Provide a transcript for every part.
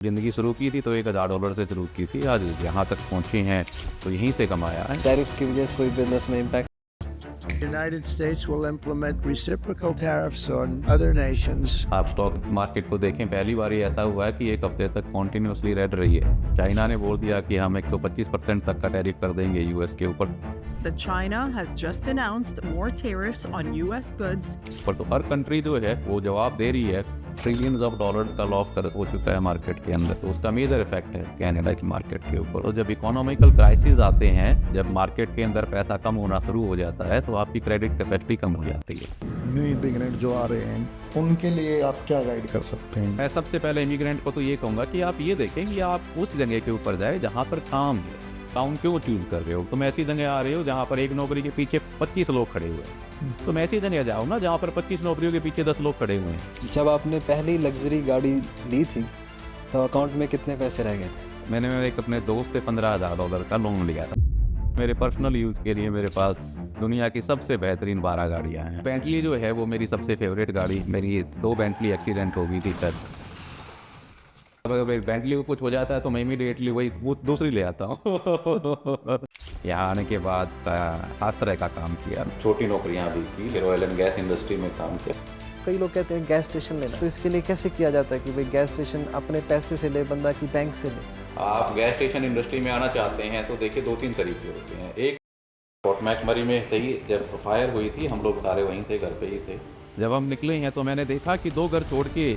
ज़िंदगी शुरू की थी तो $1000 से शुरू की थी, आज यहाँ तक पहुँचे हैं तो यहीं से कमाया है। टैरिफ्स की वजह से कोई बिजनेस में impact? The United States will implement reciprocal tariffs on other nations. आप स्टॉक मार्केट को देखें, पहली बार ये ऐसा हुआ है कि एक हफ्ते तक कॉन्टिन्यूसली रेड रही है। चाइना ने बोल दिया कि हम 125% तक का टैरिफ कर देंगे यूएस के ऊपर। that China has just announced more tariffs on US goods. पर तो हर कंट्री जो है वो जवाब दे रही है। ट्रिलियंस ऑफ डॉलर का लॉस हो चुका है मार्केट के अंदर, तो उसका मेजर इफेक्ट है कनाडा की मार्केट के ऊपर। तो जब इकोनॉमिकल क्राइसिस आते हैं, जब मार्केट के अंदर पैसा कम होना शुरू हो जाता है, तो आपकी क्रेडिट कैपेसिटी कम हो जाती है। न्यू इमिग्रेंट जो आ रहे हैं उनके लिए आप क्या गाइड कर सकते हैं? मैं सबसे पहले इमिग्रेंट को तो ये कहूँगा कि आप ये देखें कि आप उस जगह के ऊपर जाए जहाँ पर काम है। टाउन क्यों चूज कर रहे हो? तुम ऐसी जगह आ रहे हो जहाँ पर एक नौकरी के पीछे 25 लोग खड़े हुए हैं। तुम ऐसी जगह जाओ ना जहाँ पर 25 नौकरियों के पीछे 10 लोग खड़े हुए हैं। जब आपने पहली लग्जरी गाड़ी ली थी तो अकाउंट में कितने पैसे रह गए थे? मैंने एक अपने दोस्त से $15,000 का लोन लिया था। मेरे पर्सनल यूज़ के लिए मेरे पास दुनिया की सबसे बेहतरीन 12 गाड़ियाँ हैं। बेंटली जो है वो मेरी सबसे फेवरेट गाड़ी, मेरी 2 बेंटली एक्सीडेंट हो गई थी सर। अगर बेंटली को कुछ हो जाता है तो मैं इमीडिएटली वो दूसरी ले आता हूँ। यहाँ आने के बाद हर तरह का काम किया, छोटी नौकरियाँ भी की, फिर ऑयल एंड गैस इंडस्ट्री में काम किया। कई लोग कहते हैं गैस स्टेशन लेना, तो इसके लिए कैसे किया जाता है कि भाई गैस स्टेशन अपने पैसे से ले बंदा कि बैंक से ले? आप गैस स्टेशन इंडस्ट्री में आना चाहते हैं तो देखिए 2-3 तरीके होते हैं। एक फोर्ट मैकमरी में थी, जब फायर हुई थी हम लोग सारे वहीं थे, घर पे ही थे। जब हम निकले हैं तो मैंने देखा कि 2 घर छोड़ के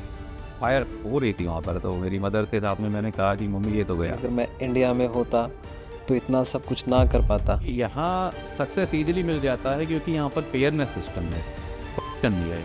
फायर हो रही थी वहाँ पर। तो मेरी मदर के साथ में मैंने कहा कि मम्मी ये तो गया। अगर मैं इंडिया में होता तो इतना सब कुछ ना कर पाता। यहाँ सक्सेस ईजिली मिल जाता है क्योंकि यहाँ पर फेयरनेस सिस्टम है, नहीं है।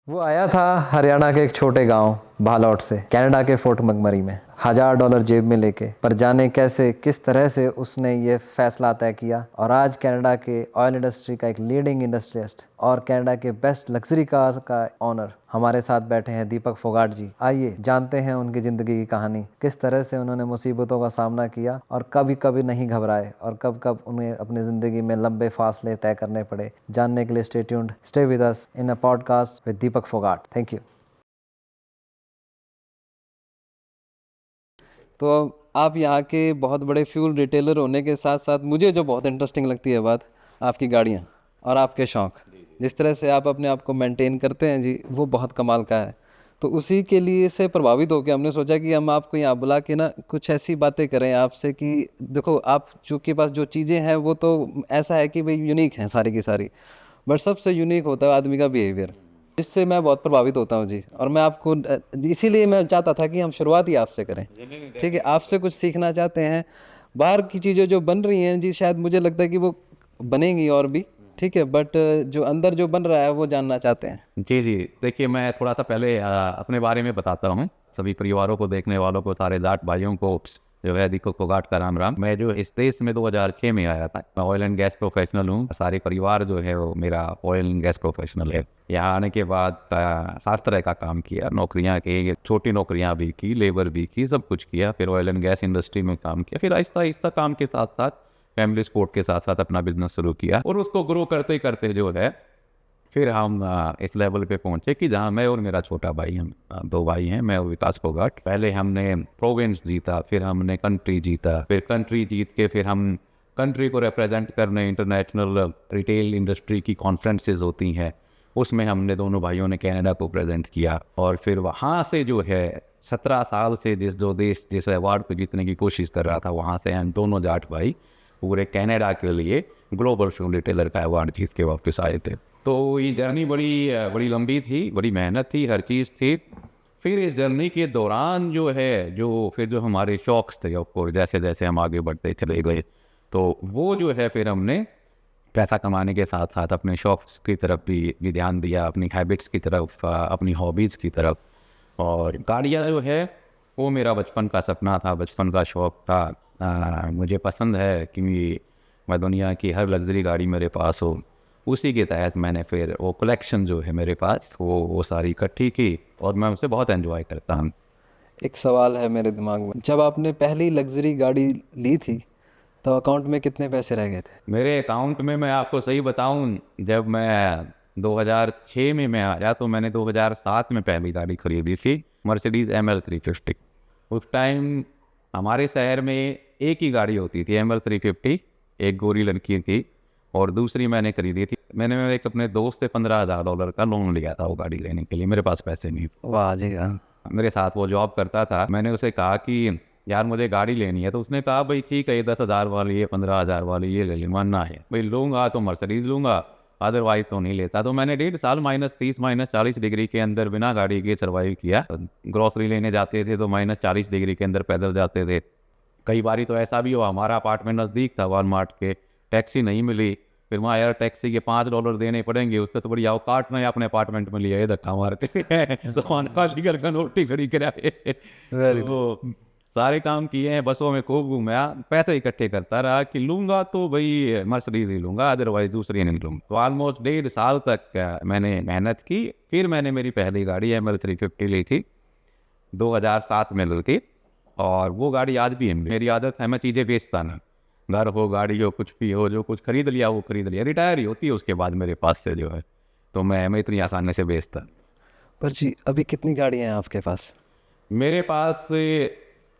वो आया था हरियाणा के एक छोटे गांव भालौट से कनाडा के फोर्ट मैकमरी में $1000 जेब में लेके, पर जाने कैसे किस तरह से उसने ये फैसला तय किया और आज कनाडा के ऑयल इंडस्ट्री का एक लीडिंग इंडस्ट्रियलिस्ट और कनाडा के बेस्ट लग्जरी कार्स का ऑनर हमारे साथ बैठे हैं दीपक फोगाट जी। आइए जानते हैं उनकी ज़िंदगी की कहानी, किस तरह से उन्होंने मुसीबतों का सामना किया और कभी कभी नहीं घबराए और कब कब उन्हें अपनी ज़िंदगी में लंबे फासले तय करने पड़े। जानने के लिए stay tuned, stay with us in a podcast with Deepak Phogat. Thank you. तो आप यहाँ के बहुत बड़े फ्यूल रिटेलर होने के साथ साथ मुझे जो बहुत इंटरेस्टिंग लगती है बात, आपकी गाड़ियाँ और आपके शौक़, जिस तरह से आप अपने आप को मेंटेन करते हैं जी, वो बहुत कमाल का है। तो उसी के लिए से प्रभावित होकर हमने सोचा कि हम आपको यहाँ बुला के ना कुछ ऐसी बातें करें आपसे कि देखो आप के पास जो चीज़ें हैं वो तो ऐसा है कि भाई यूनिक हैं सारी की सारी, बट सबसे यूनिक होता है आदमी का बिहेवियर, जिससे मैं बहुत प्रभावित होता हूँ जी। और मैं आपको इसीलिए मैं चाहता था कि हम शुरुआत ही आपसे करें, ठीक है? आपसे कुछ सीखना चाहते हैं। बाहर की चीज़ें जो बन रही हैं जी, शायद मुझे लगता है कि वो बनेंगी और भी, ठीक है, बट जो अंदर जो बन रहा है वो जानना चाहते हैं। जी जी, देखिए मैं थोड़ा सा पहले अपने बारे में बताता हूँ। सभी परिवारों को, देखने वालों को, सारे जाट भाइयों को जो है दीपक फोगाट का राम राम। मैं जो इस देश में 2006 में आया था। मैं ऑयल एंड गैस प्रोफेशनल हूँ। सारे परिवार जो है वो मेरा ऑयल एंड गैस प्रोफेशनल है। यहाँ आने के बाद 7 तरह का काम किया, नौकरियाँ की, छोटी नौकरियाँ भी की, लेबर भी की, सब कुछ किया। फिर ऑयल एंड गैस इंडस्ट्री में काम किया। फिर आहिस्ता आहिस्ता काम के साथ साथ फैमिली सपोर्ट के साथ साथ अपना बिजनेस शुरू किया और उसको ग्रो करते करते जो है फिर हम इस लेवल पे पहुंचे कि जहां मैं और मेरा छोटा भाई, हम 2 भाई हैं, मैं और विकास फोगाट। पहले हमने प्रोविंस जीता, फिर हमने कंट्री जीता, फिर कंट्री जीत के फिर हम कंट्री को रिप्रेजेंट करने इंटरनेशनल रिटेल इंडस्ट्री की कॉन्फ्रेंसेज होती हैं, उसमें हमने दोनों भाइयों ने कनाडा को प्रेजेंट किया। और फिर वहाँ से जो है 17 साल से जिस अवार्ड को जीतने की कोशिश कर रहा था, वहाँ से हम दोनों जाट भाई पूरे कनाडा के लिए ग्लोबल फ्यूल रिटेलर का अवार्ड जीत के वापस आए थे। तो ये जर्नी बड़ी लंबी थी, बड़ी मेहनत थी, हर चीज़ थी। फिर इस जर्नी के दौरान जो है जो हमारे शौक़ थे, आपको जैसे जैसे हम आगे बढ़ते चले गए, तो वो जो है फिर हमने पैसा कमाने के साथ साथ अपने शौक़ की तरफ भी ध्यान दिया, अपनी हैबिट्स की तरफ, अपनी हॉबीज़ की तरफ। और गाड़ियाँ जो है वो मेरा बचपन का सपना था, बचपन का शौक़ था। मुझे पसंद है कि मैं दुनिया की हर लग्जरी गाड़ी मेरे पास हो। उसी के तहत मैंने फिर वो कलेक्शन जो है मेरे पास वो सारी इकट्ठी की और मैं उसे बहुत एंजॉय करता हूँ। एक सवाल है मेरे दिमाग में, जब आपने पहली लग्जरी गाड़ी ली थी तो अकाउंट में कितने पैसे रह गए थे? मेरे अकाउंट में, मैं आपको सही बताऊं, जब मैं 2006 में मैं आया तो मैंने 2007 में पहली गाड़ी खरीदी थी, मर्सिडीज़ ML 350। उस टाइम हमारे शहर में एक ही गाड़ी होती थी ML 350, एक गोरी लड़की थी, और दूसरी मैंने खरीदी थी। मैंने एक अपने दोस्त से $15,000 का लोन लिया था वो गाड़ी लेने के लिए, मेरे पास पैसे नहीं थे। वाह जी हाँ। मेरे साथ वो जॉब करता था। मैंने उसे कहा कि यार मुझे गाड़ी लेनी है, तो उसने कहा भाई ठीक है, ये 10,000 वाली है, 15,000 वाली ये ले मानना है भाई, लूँगा तो मर्सिडीज़ लूँगा, अदरवाइज तो नहीं लेता। तो मैंने 1.5 साल -30 -40 डिग्री के अंदर बिना गाड़ी के सर्वाइव किया। ग्रॉसरी लेने जाते थे तो -40 डिग्री के अंदर पैदल जाते थे। कई बारी तो ऐसा भी हुआ, हमारा अपार्टमेंट नज़दीक था वॉलमार्ट के, टैक्सी नहीं मिली, फिर वहाँ यार टैक्सी के $5 देने पड़ेंगे, उससे तो बढ़िया वो काट नहीं अपने अपार्टमेंट में लिया, ये धक्का मार के तो खाली का नोटी खड़ी कराए। तो सारे काम किए हैं, बसों में खूब घूमया, पैसे इकट्ठे करता रहा कि लूँगा तो भाई मर्सिडीज़ ही लूँगा, अदरवाइज दूसरी नहीं लूँगा। तो ऑलमोस्ट 1.5 साल तक मैंने मेहनत की। फिर मैंने मेरी पहली गाड़ी ML 350 ली थी, 2007 में ली थी, और वो गाड़ी आज भी है। मेरी आदत है मैं चीज़ें बेचता ना, घर हो गाड़ी हो कुछ भी हो, जो कुछ खरीद लिया वो खरीद लिया, रिटायर ही होती है उसके बाद मेरे पास से जो है, तो मैं इतनी आसानी से बेचता। पर जी अभी कितनी गाड़ियाँ हैं आपके पास? मेरे पास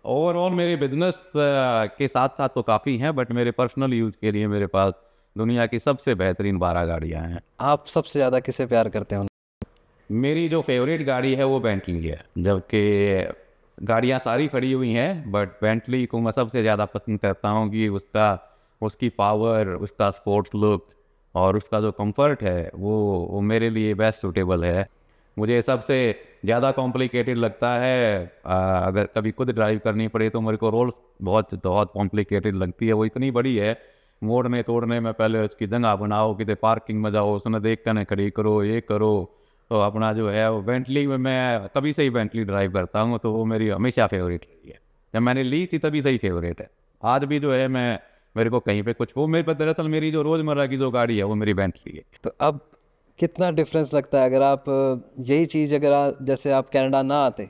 ओवरऑल मेरे बिजनेस के साथ साथ तो काफ़ी हैं, बट मेरे पर्सनल यूज के लिए मेरे पास दुनिया की सबसे बेहतरीन 12 गाड़ियाँ हैं। आप सबसे ज़्यादा किसे प्यार करते हो? मेरी जो फेवरेट गाड़ी है वो बेंटली है, जबकि गाड़ियाँ सारी खड़ी हुई हैं, बट बेंटली को मैं सबसे ज़्यादा पसंद करता हूँ कि उसकी पावर, उसका स्पोर्ट्स लुक और उसका जो कंफर्ट है वो मेरे लिए बेस्ट सूटेबल है। मुझे सबसे ज़्यादा कॉम्प्लिकेटेड लगता है अगर कभी खुद ड्राइव करनी पड़े तो मेरे को रोल्स बहुत बहुत कॉम्प्लिकेटेड लगती है। वो इतनी बड़ी है, मोड़ने तोड़ने में पहले उसकी जगह बनाओ, कितने पार्किंग में जाओ, उसने देख कर खड़ी करो, ये करो। तो अपना जो है वो बेंटली में, मैं कभी से ही बेंटली ड्राइव करता हूँ, तो वो मेरी हमेशा फेवरेट रही है। जब मैंने ली थी तभी से ही फेवरेट है, आज भी जो है मेरे को कहीं पे कुछ हो, मेरे पर दरअसल मेरी जो रोज़मर्रा की जो गाड़ी है वो मेरी बेंटली है। तो अब कितना डिफरेंस लगता है अगर आप यही चीज़ अगर जैसे आप कनाडा ना आते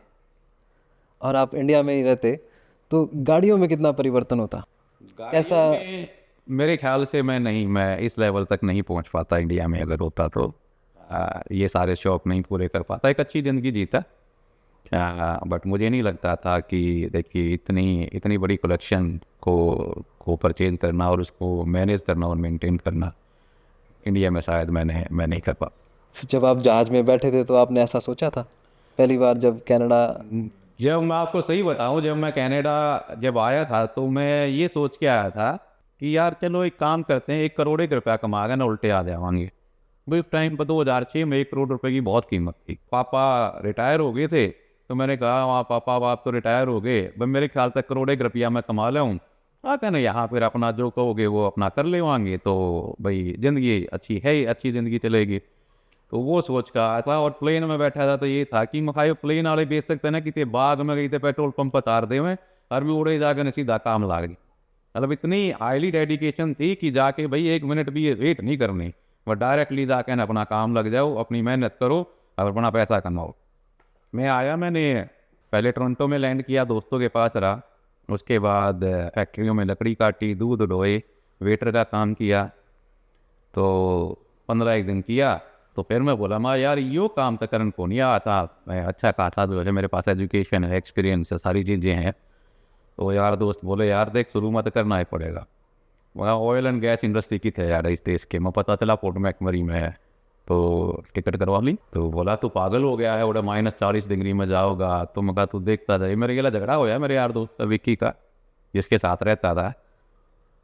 और आप इंडिया में ही रहते तो गाड़ियों में कितना परिवर्तन होता? कैसा? मेरे ख्याल से मैं इस लेवल तक नहीं पहुंच पाता इंडिया में, अगर होता तो ये सारे शौक नहीं पूरे कर पाता। एक अच्छी ज़िंदगी जीता, बट मुझे नहीं लगता था कि देखिए इतनी बड़ी कलेक्शन को परचेज करना और उसको मैनेज करना और मेंटेन करना इंडिया में शायद मैं नहीं कर पा। जब आप जहाज़ में बैठे थे तो आपने ऐसा सोचा था पहली बार जब कनाडा? जब मैं आपको सही बताऊं, जब मैं कनाडा जब आया था तो मैं ये सोच के आया था कि यार चलो एक काम करते हैं, 1 करोड़ रुपया कमा गए ना उल्टे आ जाएंगे। भाई उस टाइम पर 2006 में 1 करोड़ रुपए की बहुत कीमत थी। पापा रिटायर हो गए थे, तो मैंने कहा वहाँ पापा आप तो रिटायर हो गए, भाई मेरे ख्याल तक करोड़ रुपया मैं कमा ले हूँ, कहना यहाँ फिर अपना जो कहोगे वो अपना कर ले आएंगे, तो भाई ज़िंदगी अच्छी है, अच्छी ज़िंदगी चलेगी। तो वो सोच का आया था। और प्लेन में बैठा था तो ये था कि मखाई प्लेन वाले बेच सकते ना, कितने बाग में गई थे, पेट्रोल पंप पर तार दे हुए और भी उड़े जाकर न सीधा काम लाग गई। मतलब इतनी हाईली डेडिकेशन थी कि जाके भाई 1 मिनट भी वेट नहीं करनी, वह डायरेक्टली जाके न अपना काम लग जाओ, अपनी मेहनत करो और अपना पैसा कमाओ। मैं आया, मैंने पहले टोरंटो में लैंड किया, दोस्तों के पास रहा, उसके बाद फैक्ट्रियों में लकड़ी काटी, दूध ढोए, वेटर का काम किया, तो 15 दिन किया। तो फिर मैं बोला माँ यार यो काम तो करन को नहीं आता, मैं अच्छा खासा जो है मेरे पास एजुकेशन है, एक्सपीरियंस है, सारी चीज़ें हैं। तो यार दोस्त बोले यार देख शुरू में तो करना ही पड़ेगा। वहाँ ऑयल एंड गैस इंडस्ट्री की थे यार इस देश के। मैं पता चला पोर्ट मैकमरी में है, तो टिकट करवा ली। तो बोला तू पागल हो गया है, उड़ा -40 डिग्री में जाओगा। तो मैं कहा तू देखता जाए। मेरे गला झगड़ा हो मेरे यार दोस्त विक्की का, जिसके साथ रहता था।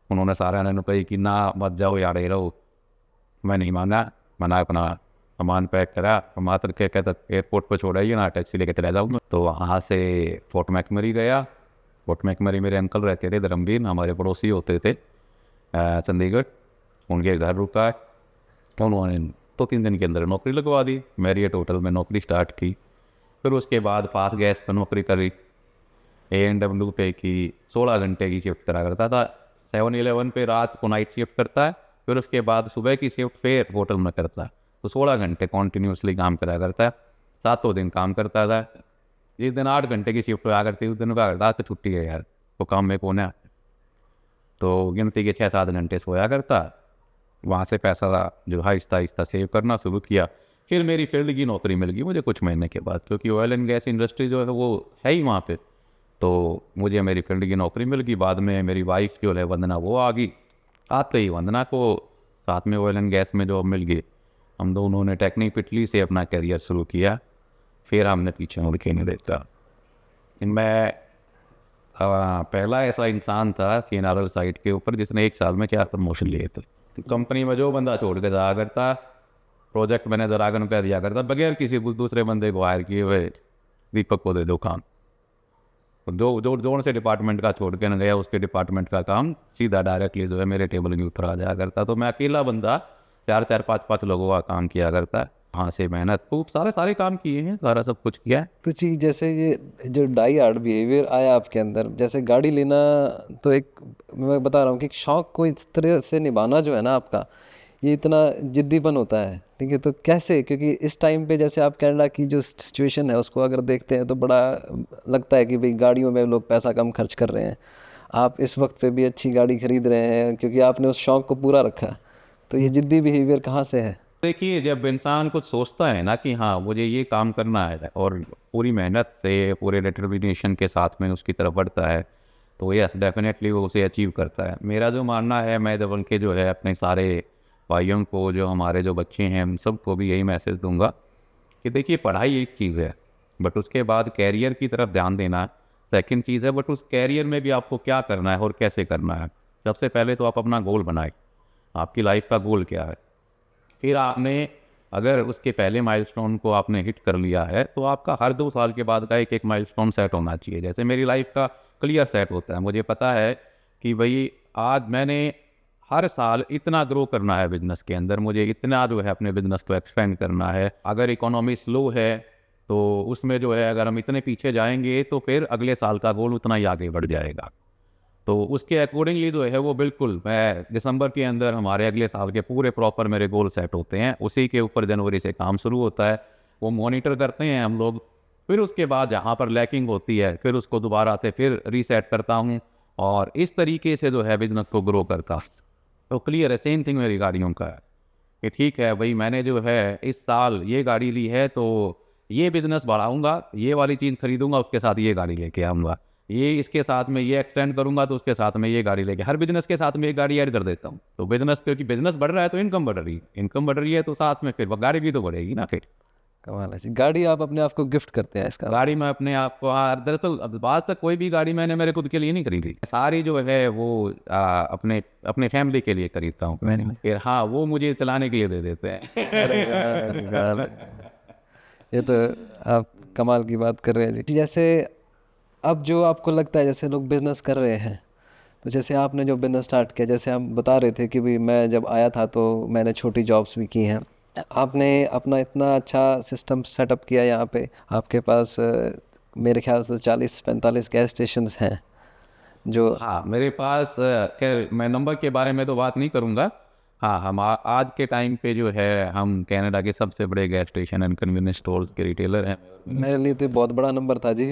उन्होंने सारा ने कही कि ना मत जाओ यार, ही रहो। मैं नहीं माना, मना अपना सामान पैक करा, मात्र के कहता एयरपोर्ट पर छोड़ाइए ना, टैक्सी लेके चला जाऊँगा। तो वहाँ से फोर्ट मैकमरी गया। फोर्ट मैकमरी मेरे अंकल रहते थे, धर्मवीर, हमारे पड़ोसी होते थे चंडीगढ़। उनके घर रुका, उन्होंने 2-3 दिन के अंदर नौकरी लगवा दी। मैरियट होटल में नौकरी स्टार्ट की। फिर उसके बाद फास्ट गैस पर नौकरी करी, A&W पे की, 16 घंटे की शिफ्ट करा करता था। 7-11 पे रात को नाइट शिफ्ट करता है, फिर उसके बाद सुबह की शिफ्ट फिर होटल में करता है। तो 16 घंटे कॉन्टीन्यूसली काम करा करता है, 7 दिन काम करता था। जिस दिन 8 घंटे की शिफ्ट हुआ करती उस दिन का रात तो छुट्टी है यार, वो काम में कोने। तो गिनती के 6-7 घंटे सोया करता वहाँ से पैसा जो आहिस्ता आहिस्ता सेव करना शुरू किया। फिर मेरी फील्ड की नौकरी मिल गई मुझे कुछ महीने के बाद, क्योंकि ऑयल एंड गैस इंडस्ट्री जो है वो है ही वहाँ पे। तो मुझे मेरी फील्ड की नौकरी मिल गई। बाद में मेरी वाइफ जो है वंदना, वो आ गई। आते ही वंदना को साथ में ऑयल एंड गैस में जॉब मिल गई। हम दोनों ने टेक्निक इटली से अपना करियर शुरू किया। फिर हमने पीछे मुड़ के नहीं देखा। मैं पहला ऐसा इंसान था सीएनआरएल साइट के ऊपर जिसने 1 साल में 4 प्रमोशन लिए थे। तो कंपनी में जो बंदा छोड़ के जाया करता, प्रोजेक्ट मैनेजर आगे कह दिया करता, बगैर किसी दूसरे बंदे को हायर किए हुए, दीपक को दे दो काम। जो जो जोन से डिपार्टमेंट का छोड़ के न गया, उसके डिपार्टमेंट का काम सीधा डायरेक्टली जो है मेरे टेबल के ऊपर आ जाया करता। तो मैं अकेला बंदा 4-4, 5-5 लोगों का काम किया करता। वहाँ से मेहनत खूब सारे काम किए हैं, सारा सब कुछ किया है। तो जी जैसे ये जो डाई हार्ड बिहेवियर आया आपके अंदर, जैसे गाड़ी लेना तो एक, मैं बता रहा हूँ कि शौक़ को इस तरह से निभाना जो है ना आपका, ये इतना जिद्दीपन होता है, ठीक है। तो कैसे, क्योंकि इस टाइम पे जैसे आप कनाडा की जो सिचुएशन है उसको अगर देखते हैं तो बड़ा लगता है कि भाई गाड़ियों में लोग पैसा कम खर्च कर रहे हैं, आप इस वक्त पे भी अच्छी गाड़ी खरीद रहे हैं क्योंकि आपने उस शौक़ को पूरा रखा। तो ये जिद्दी बिहेवियर कहाँ से है? देखिए, जब इंसान कुछ सोचता है ना कि हाँ मुझे ये काम करना है और पूरी मेहनत से, पूरे डिटर्मिनेशन के साथ में उसकी तरफ बढ़ता है, तो यस डेफिनेटली वो उसे अचीव करता है। मेरा जो मानना है, मैं जब उनके जो है अपने सारे भाइयों को, जो हमारे जो बच्चे हैं, उन सबको भी यही मैसेज दूंगा कि देखिए पढ़ाई एक चीज़ है, बट उसके बाद कैरियर की तरफ ध्यान देना सेकंड चीज़ है। बट उस कैरियर में भी आपको क्या करना है और कैसे करना है, सबसे पहले तो आप अपना गोल बनाए, आपकी लाइफ का गोल क्या है। फिर आपने अगर उसके पहले माइलस्टोन को आपने हिट कर लिया है, तो आपका हर 2 साल के बाद का एक माइलस्टोन सेट होना चाहिए। जैसे मेरी लाइफ का क्लियर सेट होता है, मुझे पता है कि भाई आज मैंने हर साल इतना ग्रो करना है बिजनेस के अंदर, मुझे इतना जो है अपने बिजनेस को एक्सपेंड करना है। अगर इकोनॉमी स्लो है तो उसमें जो है अगर हम इतने पीछे जाएंगे तो फिर अगले साल का गोल उतना ही आगे बढ़ जाएगा। तो उसके अकॉर्डिंगली जो है वो बिल्कुल मैं दिसंबर के अंदर हमारे अगले साल के पूरे प्रॉपर मेरे गोल सेट होते हैं, उसी के ऊपर जनवरी से काम शुरू होता है, वो मॉनिटर करते हैं हम लोग। फिर उसके बाद जहाँ पर लैकिंग होती है फिर उसको दोबारा से फिर रीसेट करता हूँ और इस तरीके से जो है बिजनेस को ग्रो करता। तो क्लियर है, सेम थिंग मेरी गाड़ियों का है कि ठीक है भाई मैंने जो है इस साल ये गाड़ी ली है तो ये बिज़नेस बढ़ाऊँगा, ये वाली चीज़ खरीदूँगा, उसके साथ ये गाड़ी लेके आऊँगा, ये इसके साथ में ये एक्सटेंड करूँगा तो उसके साथ में ये गाड़ी लेके, हर बिजनेस के साथ में एक गाड़ी ऐड कर देता हूँ। तो बिजनेस, क्योंकि बिजनेस बढ़ रहा है तो इनकम बढ़ रही है, इनकम बढ़ रही है तो साथ में फिर गाड़ी भी तो बढ़ेगी ना। फिर कमाल है जी। गाड़ी आप अपने आप को गिफ्ट करते हैं इसका? गाड़ी मैं अपने आप को, दरअसल अब आज तक कोई भी गाड़ी मैंने मेरे खुद के लिए नहीं खरीदी, सारी जो है वो अपने अपने फैमिली के लिए खरीदता हूँ। फिर हाँ वो मुझे चलाने के लिए दे देते हैं। ये तो आप कमाल की बात कर रहे हैं जी। जैसे अब जो आपको लगता है जैसे लोग बिज़नेस कर रहे हैं, तो जैसे आपने जो बिज़नेस स्टार्ट किया, जैसे आप बता रहे थे कि भाई मैं जब आया था तो मैंने छोटी जॉब्स भी की हैं, आपने अपना इतना अच्छा सिस्टम सेटअप किया यहाँ पे, आपके पास मेरे ख्याल से 40-45 गैस स्टेशंस हैं जो, हाँ मेरे पास, खैर मैं नंबर के बारे में तो बात नहीं करूँगा। हाँ हम आज के टाइम पे जो है हम कनाडा के सबसे बड़े gas station and convenience stores के रिटेलर हैं। मेरे लिए तो बहुत बड़ा नंबर था जी।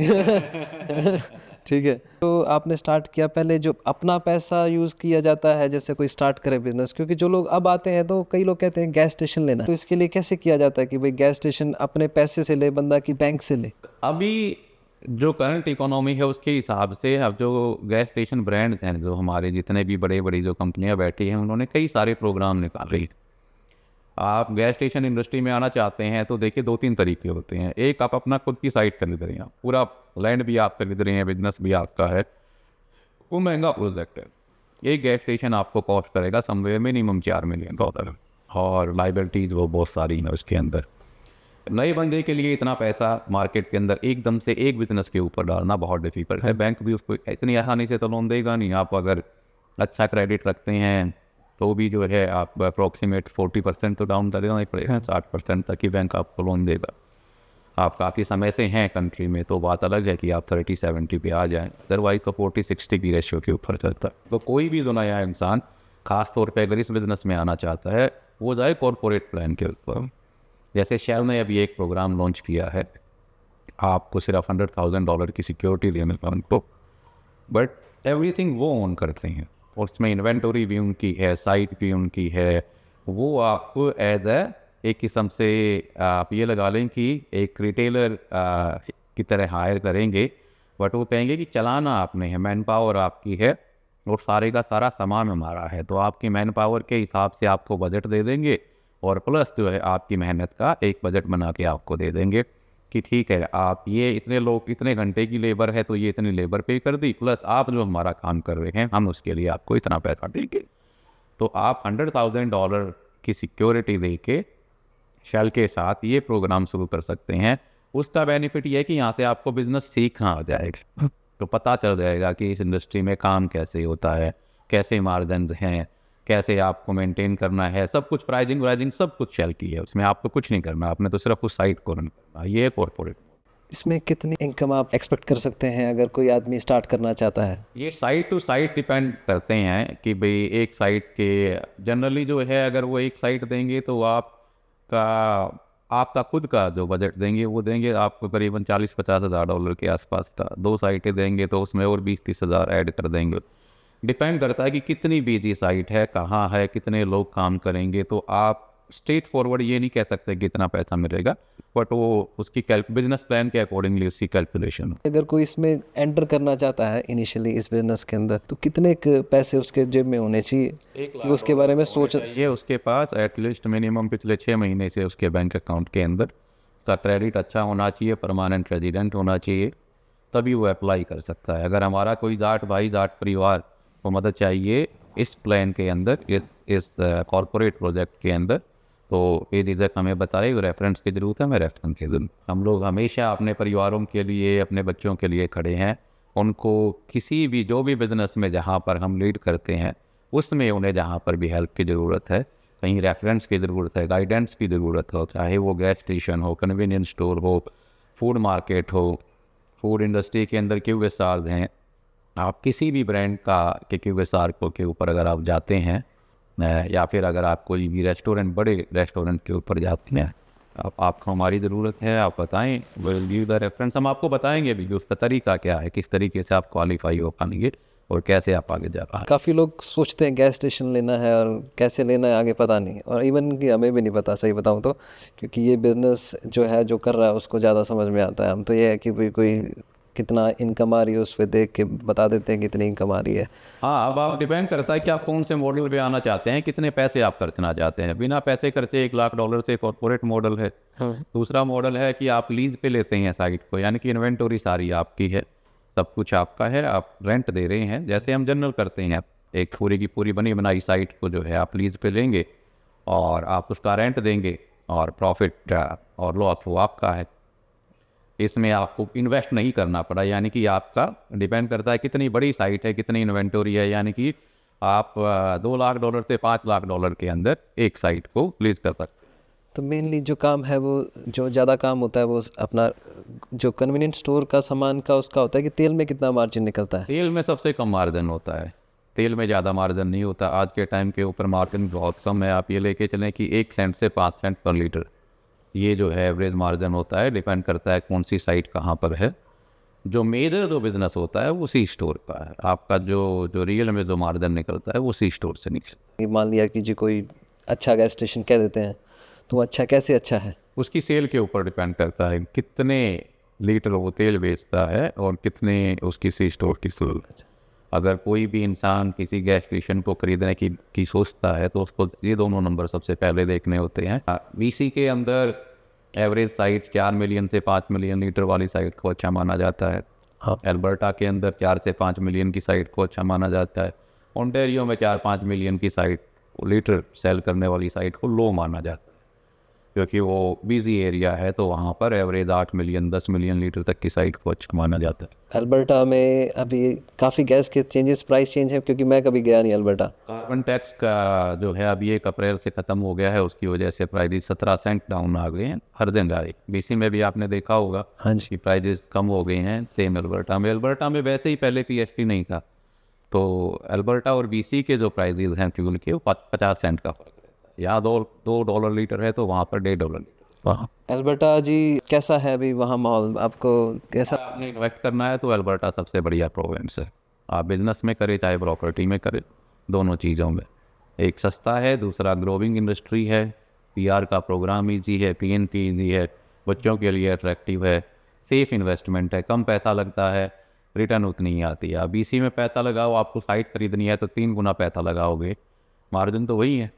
ठीक है, तो आपने स्टार्ट किया, पहले जो अपना पैसा यूज़ किया जाता है जैसे कोई स्टार्ट करे बिजनेस, क्योंकि जो लोग अब आते हैं तो कई लोग कहते हैं गैस स्टेशन लेना, तो इसके लिए कैसे किया जाता है कि भाई गैस स्टेशन अपने पैसे से ले बंदा कि बैंक से ले? अभी जो करंट इकोनॉमी है उसके हिसाब से अब जो गैस स्टेशन ब्रांड हैं, जो हमारे जितने भी बड़े बड़ी जो कंपनियां बैठी हैं, उन्होंने कई सारे प्रोग्राम निकाले हैं। आप गैस स्टेशन इंडस्ट्री में आना चाहते हैं तो देखिए 2-3 तरीके होते हैं। एक, आप अपना खुद की साइट खरीद रहे हैं, पूरा लैंड भी आप खरीद रहे हैं, बिजनेस भी आपका है, वो महंगा प्रोजेक्ट है। एक गैस स्टेशन आपको कॉस्ट करेगा समवेयर मिनिमम $4 मिलियन और लाइबिलिटीज़ वो बहुत सारी हैं उसके अंदर। नए बंदे के लिए इतना पैसा मार्केट के अंदर एकदम से एक बिजनेस के ऊपर डालना बहुत डिफिकल्ट है। बैंक भी उसको इतनी आसानी से तो लोन देगा नहीं। आप अगर अच्छा क्रेडिट रखते हैं तो भी जो है आप अप्रोक्सीमेट 40% तो डाउन देना ही पड़ेगा, 60% तक ही बैंक आपको लोन देगा। आप काफ़ी समय से हैं कंट्री में तो बात अलग है कि आप 30-70 पे आ जाएं, अदरवाइज तो 40-60 की रेशियो के ऊपर चलता है। तो कोई भी जो नया इंसान खास तौर पे अगर इस बिज़नेस में आना चाहता है वो जाए कॉरपोरेट प्लान के ऊपर। जैसे शेल ने अभी एक प्रोग्राम लॉन्च किया है, आपको सिर्फ $100,000 की सिक्योरिटी देने का उनको, बट एवरीथिंग वो ओन करते हैं। और उसमें इन्वेंटरी भी उनकी है, साइट भी उनकी है, वो आपको एज एक किस्म से आप ये लगा लें कि एक रिटेलर की तरह हायर करेंगे, बट वो कहेंगे कि चलाना आपने है, मैन पावर आपकी है और सारे का सारा सामान हमारा है, तो आपकी मैन पावर के हिसाब से आपको बजट दे देंगे और प्लस जो है आपकी मेहनत का एक बजट बना के आपको दे देंगे कि ठीक है आप ये इतने लोग इतने घंटे की लेबर है तो ये इतनी लेबर पे कर दी, प्लस आप जो हमारा काम कर रहे हैं हम उसके लिए आपको इतना पैसा देंगे। तो आप $100,000 की सिक्योरिटी दे के शेल के साथ ये प्रोग्राम शुरू कर सकते हैं। उसका बेनिफिट ये है कि यहाँ से आपको बिजनेस सीखना आ जाएगा, तो पता चल जाएगा कि इस इंडस्ट्री में काम कैसे होता है, कैसे मार्जिन हैं, कैसे आपको मेंटेन करना है, सब कुछ प्राइजिंग वाइजिंग सब कुछ शेल की है, उसमें आपको कुछ नहीं करना, आपने तो सिर्फ उस साइट को रन करना। ये कॉर्पोरेट इसमें कितनी इनकम आप एक्सपेक्ट कर सकते हैं अगर कोई आदमी स्टार्ट करना चाहता है? ये साइट टू साइट डिपेंड करते हैं कि भाई एक साइट के जनरली जो है अगर वो एक साइट देंगे तो आपका खुद का जो बजट देंगे वो देंगे आपको करीबन $40-50 के आसपास का। 2 साइटें देंगे तो उसमें और 20-30 हज़ार ऐड कर देंगे। डिपेंड करता है कि कितनी बिजी साइट है, कहाँ है, कितने लोग काम करेंगे। तो आप स्ट्रेट फॉरवर्ड ये नहीं कह सकते कितना पैसा मिलेगा, बट वो उसकी बिजनेस प्लान के अकॉर्डिंगली उसकी कैलकुलेशन। अगर कोई इसमें एंटर करना चाहता है इनिशियली इस बिजनेस के अंदर तो कितने पैसे उसके जेब में होने चाहिए कि उसके बारे में सोच? ये उसके पास एटलीस्ट मिनिमम पिछले 6 महीने से उसके बैंक अकाउंट के अंदर का क्रेडिट अच्छा होना चाहिए, परमानेंट रेजिडेंट होना चाहिए, तभी वो अप्लाई कर सकता है। अगर हमारा कोई जाट भाई जाट परिवार को मदद चाहिए इस प्लान के अंदर, इस कॉरपोरेट प्रोजेक्ट के अंदर, तो ये रिजक हमें बताए, रेफरेंस की ज़रूरत है, हमें रेफरेंस की ज़रूरत। हम लोग हमेशा अपने परिवारों के लिए, अपने बच्चों के लिए खड़े हैं। उनको किसी भी जो भी बिज़नेस में जहाँ पर हम लीड करते हैं उसमें उन्हें जहाँ पर भी हेल्प की ज़रूरत है, कहीं रेफरेंस की ज़रूरत है, गाइडेंस की ज़रूरत हो, चाहे वो गैस स्टेशन हो, कन्वीनियंस स्टोर हो, फूड मार्केट हो, फूड इंडस्ट्री के अंदर QSRs हैं, आप किसी भी ब्रांड का के QSR के ऊपर अगर आप जाते हैं या फिर अगर आप कोई भी रेस्टोरेंट, बड़े रेस्टोरेंट के ऊपर जाते हैं, आपको हमारी ज़रूरत है, आप बताएं, विल गिव द रेफरेंस। हम आपको बताएंगे भी कि उसका तरीका क्या है, किस तरीके से आप क्वालिफाई हो पाएंगे और कैसे आप आगे जा पाएंगे। काफ़ी लोग सोचते हैं गैस स्टेशन लेना है और कैसे लेना है आगे पता नहीं, और इवन कि हमें भी नहीं पता सही बताऊं तो, क्योंकि ये बिज़नेस जो है जो कर रहा है उसको ज़्यादा समझ में आता है। हम तो ये है कि भाई कोई कितना इनकम आ रही है उस पर देख के बता देते हैं कितनी इनकम आ रही है। हाँ, अब आप डिपेंड करता है कि आप कौन से मॉडल पे आना चाहते हैं, कितने पैसे आप खर्चना चाहते हैं। बिना पैसे खर्चे $1,00,000 से कॉर्पोरेट मॉडल है। दूसरा मॉडल है कि आप लीज पे लेते हैं साइट को, यानी कि इन्वेंटरी सारी आपकी है, सब कुछ आपका है, आप रेंट दे रहे हैं। जैसे हम जनरल करते हैं, एक पूरी की पूरी बनी बनाई साइट को जो है आप लीज पे लेंगे और आप उसका रेंट देंगे और प्रॉफिट और लॉस वो आपका है। इसमें आपको इन्वेस्ट नहीं करना पड़ा, यानी कि आपका डिपेंड करता है कितनी बड़ी साइट है, कितनी इन्वेंटरी है, यानी कि आप $2,00,000 से $5,00,000 के अंदर एक साइट को लीज कर सकते हैं। तो मेनली जो काम है वो जो ज़्यादा काम होता है वो अपना जो कन्वीनियंट स्टोर का सामान का उसका होता है कि तेल में कितना मार्जिन निकलता है? तेल में सबसे कम मार्जिन होता है, तेल में ज़्यादा मार्जिन नहीं होता। आज के टाइम के ऊपर मार्जिन बहुत कम है। आप ये लेके चलें कि 1 सेंट से 5 सेंट पर लीटर, ये जो है एवरेज मार्जिन होता है। डिपेंड करता है कौन सी साइट कहाँ पर है। जो मेजर जो बिज़नेस होता है वो सी स्टोर का है। आपका जो रियल में जो मार्जिन निकलता है वो सी स्टोर से निकलता है। मान लिया कि जी कोई अच्छा गैस स्टेशन कह देते हैं, तो अच्छा कैसे अच्छा है? उसकी सेल के ऊपर डिपेंड करता है कितने लीटर वो तेल बेचता है और कितने उसकी सी स्टोर की सेल। अगर कोई भी इंसान किसी गैस स्टेशन को खरीदने की सोचता है तो उसको ये दोनों नंबर सबसे पहले देखने होते हैं। VC के अंदर एवरेज साइट 4 मिलियन से 5 मिलियन लीटर वाली साइट को अच्छा माना जाता है। एल्बर्टा के अंदर 4 से 5 मिलियन की साइट को अच्छा माना जाता है। ओंटारियो में 4-5 मिलियन की साइट लीटर सेल करने वाली साइट को लो माना जाता है, क्योंकि वो बिजी एरिया है, तो वहाँ पर एवरेज 8 मिलियन 10 मिलियन लीटर तक की साइट को अच्छा माना जाता है। अल्बर्टा में अभी काफ़ी गैस के चेंजेस, प्राइस चेंज है, क्योंकि मैं कभी गया नहीं अल्बर्टा। कार्बन टैक्स का जो है अभी 1 अप्रैल से ख़त्म हो गया है, उसकी वजह से प्राइजेस 17 सेंट डाउन आ गए हैं हर दिन गाड़ी। BC में भी आपने देखा होगा हाँ जी, कि प्राइजेस कम हो गए हैं। सेम अल्बर्टा में वैसे ही पहले PST नहीं था, तो अल्बर्टा और BC के जो प्राइजेस हैं फ्यूल के वो 50 सेंट का फर्क रहता है। यहाँ $2 लीटर है तो वहाँ पर $1.5 लीटर। अल्बर्टा जी कैसा है अभी वहाँ माहौल, आपको कैसा? आपने इन्वेस्ट करना है तो अल्बर्टा सबसे बढ़िया प्रोविंस है। आप बिजनेस में करें चाहे प्रॉपर्टी में करें, दोनों चीज़ों में एक सस्ता है, दूसरा ग्रोविंग इंडस्ट्री है, पीआर का प्रोग्राम ईजी है, पीएनपी ईजी है, बच्चों के लिए अट्रैक्टिव है, सेफ इन्वेस्टमेंट है, कम पैसा लगता है, रिटर्न उतनी ही आती है। अब इसी में पैसा लगाओ, आपको साइट खरीदनी है तो 3 गुना पैसा लगाओगे, मार्जिन तो वही है,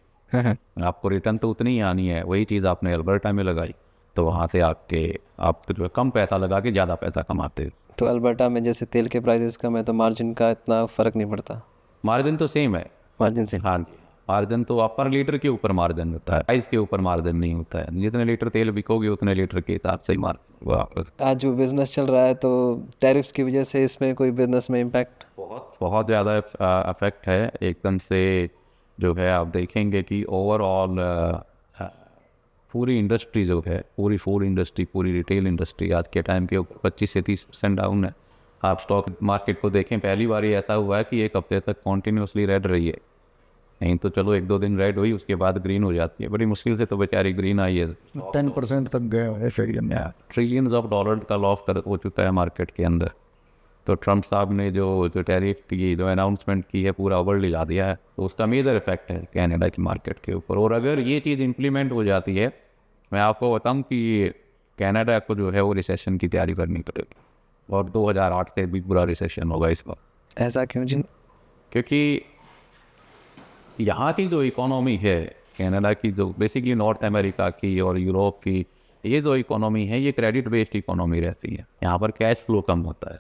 आपको रिटर्न तो उतनी ही आनी है। वही चीज़ आपने अल्बर्टा में लगाई तो वहाँ से आप जो है कम पैसा लगा के ज़्यादा पैसा कमाते हो। तो अल्बर्टा में जैसे तेल के प्राइसेस कम है तो मार्जिन का इतना फ़र्क नहीं पड़ता? मार्जिन तो सेम है, मार्जिन से हाँ जी, मार्जिन तो आप पर लीटर के ऊपर मार्जिन होता है, प्राइस के ऊपर मार्जिन नहीं होता है। जितने लीटर तेल बिकोगे उतने लीटर के हिसाब से ही मार्जिन वापस। आज जो बिज़नेस चल रहा है तो टैरिफ्स की वजह से इसमें कोई बिज़नेस में इम्पैक्ट? बहुत ज़्यादा अफेक्ट है एकदम से। जो है आप देखेंगे कि ओवरऑल पूरी इंडस्ट्री जो है, पूरी फूड इंडस्ट्री, पूरी रिटेल इंडस्ट्री आज के टाइम के ऊपर 25 से 30% डाउन है। आप स्टॉक मार्केट को देखें, पहली बार ये ऐसा हुआ है कि एक हफ्ते तक कॉन्टीन्यूसली रेड रही है। नहीं तो चलो 1-2 दिन रेड हुई, उसके बाद ग्रीन हो जाती है, बड़ी मुश्किल से तो बेचारी ग्रीन आई है। 10% तक गया है फेलियर में। ट्रिलियंस ऑफ डॉलर का लॉस हो चुका है मार्केट के अंदर। तो ट्रम्प साहब ने जो टैरिफ की जो अनाउंसमेंट की है पूरा वर्ल्ड हिला दिया है, तो उसका मेजर इफेक्ट है कनाडा की मार्केट के ऊपर। और अगर ये चीज़ इम्प्लीमेंट हो जाती है, मैं आपको बताऊं कि कनाडा को जो है वो रिसेशन की तैयारी करनी पड़ेगी, और 2008 से भी बुरा रिसेशन होगा इस बार। ऐसा क्यों जी? क्योंकि यहाँ की जो इकोनॉमी है कनाडा की, जो बेसिकली नॉर्थ अमेरिका की और यूरोप की, ये जो इकोनॉमी है ये क्रेडिट बेस्ड इकोनॉमी रहती है। यहाँ पर कैश फ्लो कम होता है,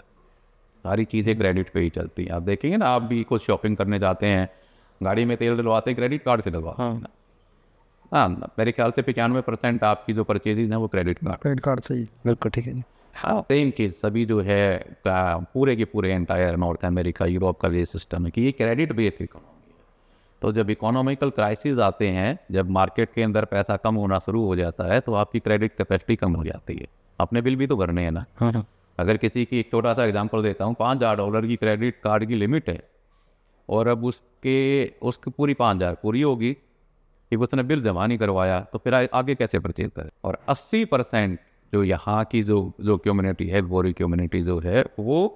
सारी चीज़ें क्रेडिट पे ही चलती हैं। आप देखेंगे ना, आप भी कुछ शॉपिंग करने जाते हैं, गाड़ी में तेल डलवाते हैं क्रेडिट कार्ड से डलवाते हैं। हाँ, मेरे ख्याल से 95% आपकी जो परचेजेज हैं वो क्रेडिट कार्ड से ही। बिल्कुल ठीक है जी। हाँ, सेम चीज़ सभी जो है पूरे के पूरे एंटायर नॉर्थ अमेरिका यूरोप का ये सिस्टम है कि ये क्रेडिट बेस्ड इकोनॉमी है। तो जब इकोनॉमिकल क्राइसिस आते हैं, जब मार्केट के अंदर पैसा कम होना शुरू हो जाता है, तो आपकी क्रेडिट कैपेसिटी कम हो जाती है। अपने बिल भी तो भरने हैं ना। अगर किसी की एक छोटा सा एग्जांपल देता हूँ, $5,000 की क्रेडिट कार्ड की लिमिट है, और अब उसकी पूरी 5,000 पूरी होगी, कि उसने बिल जमा नहीं करवाया, तो फिर आगे कैसे परचेज करे। और 80% जो यहाँ की जो कम्युनिटी है, गोरी कम्युनिटी जो है, वो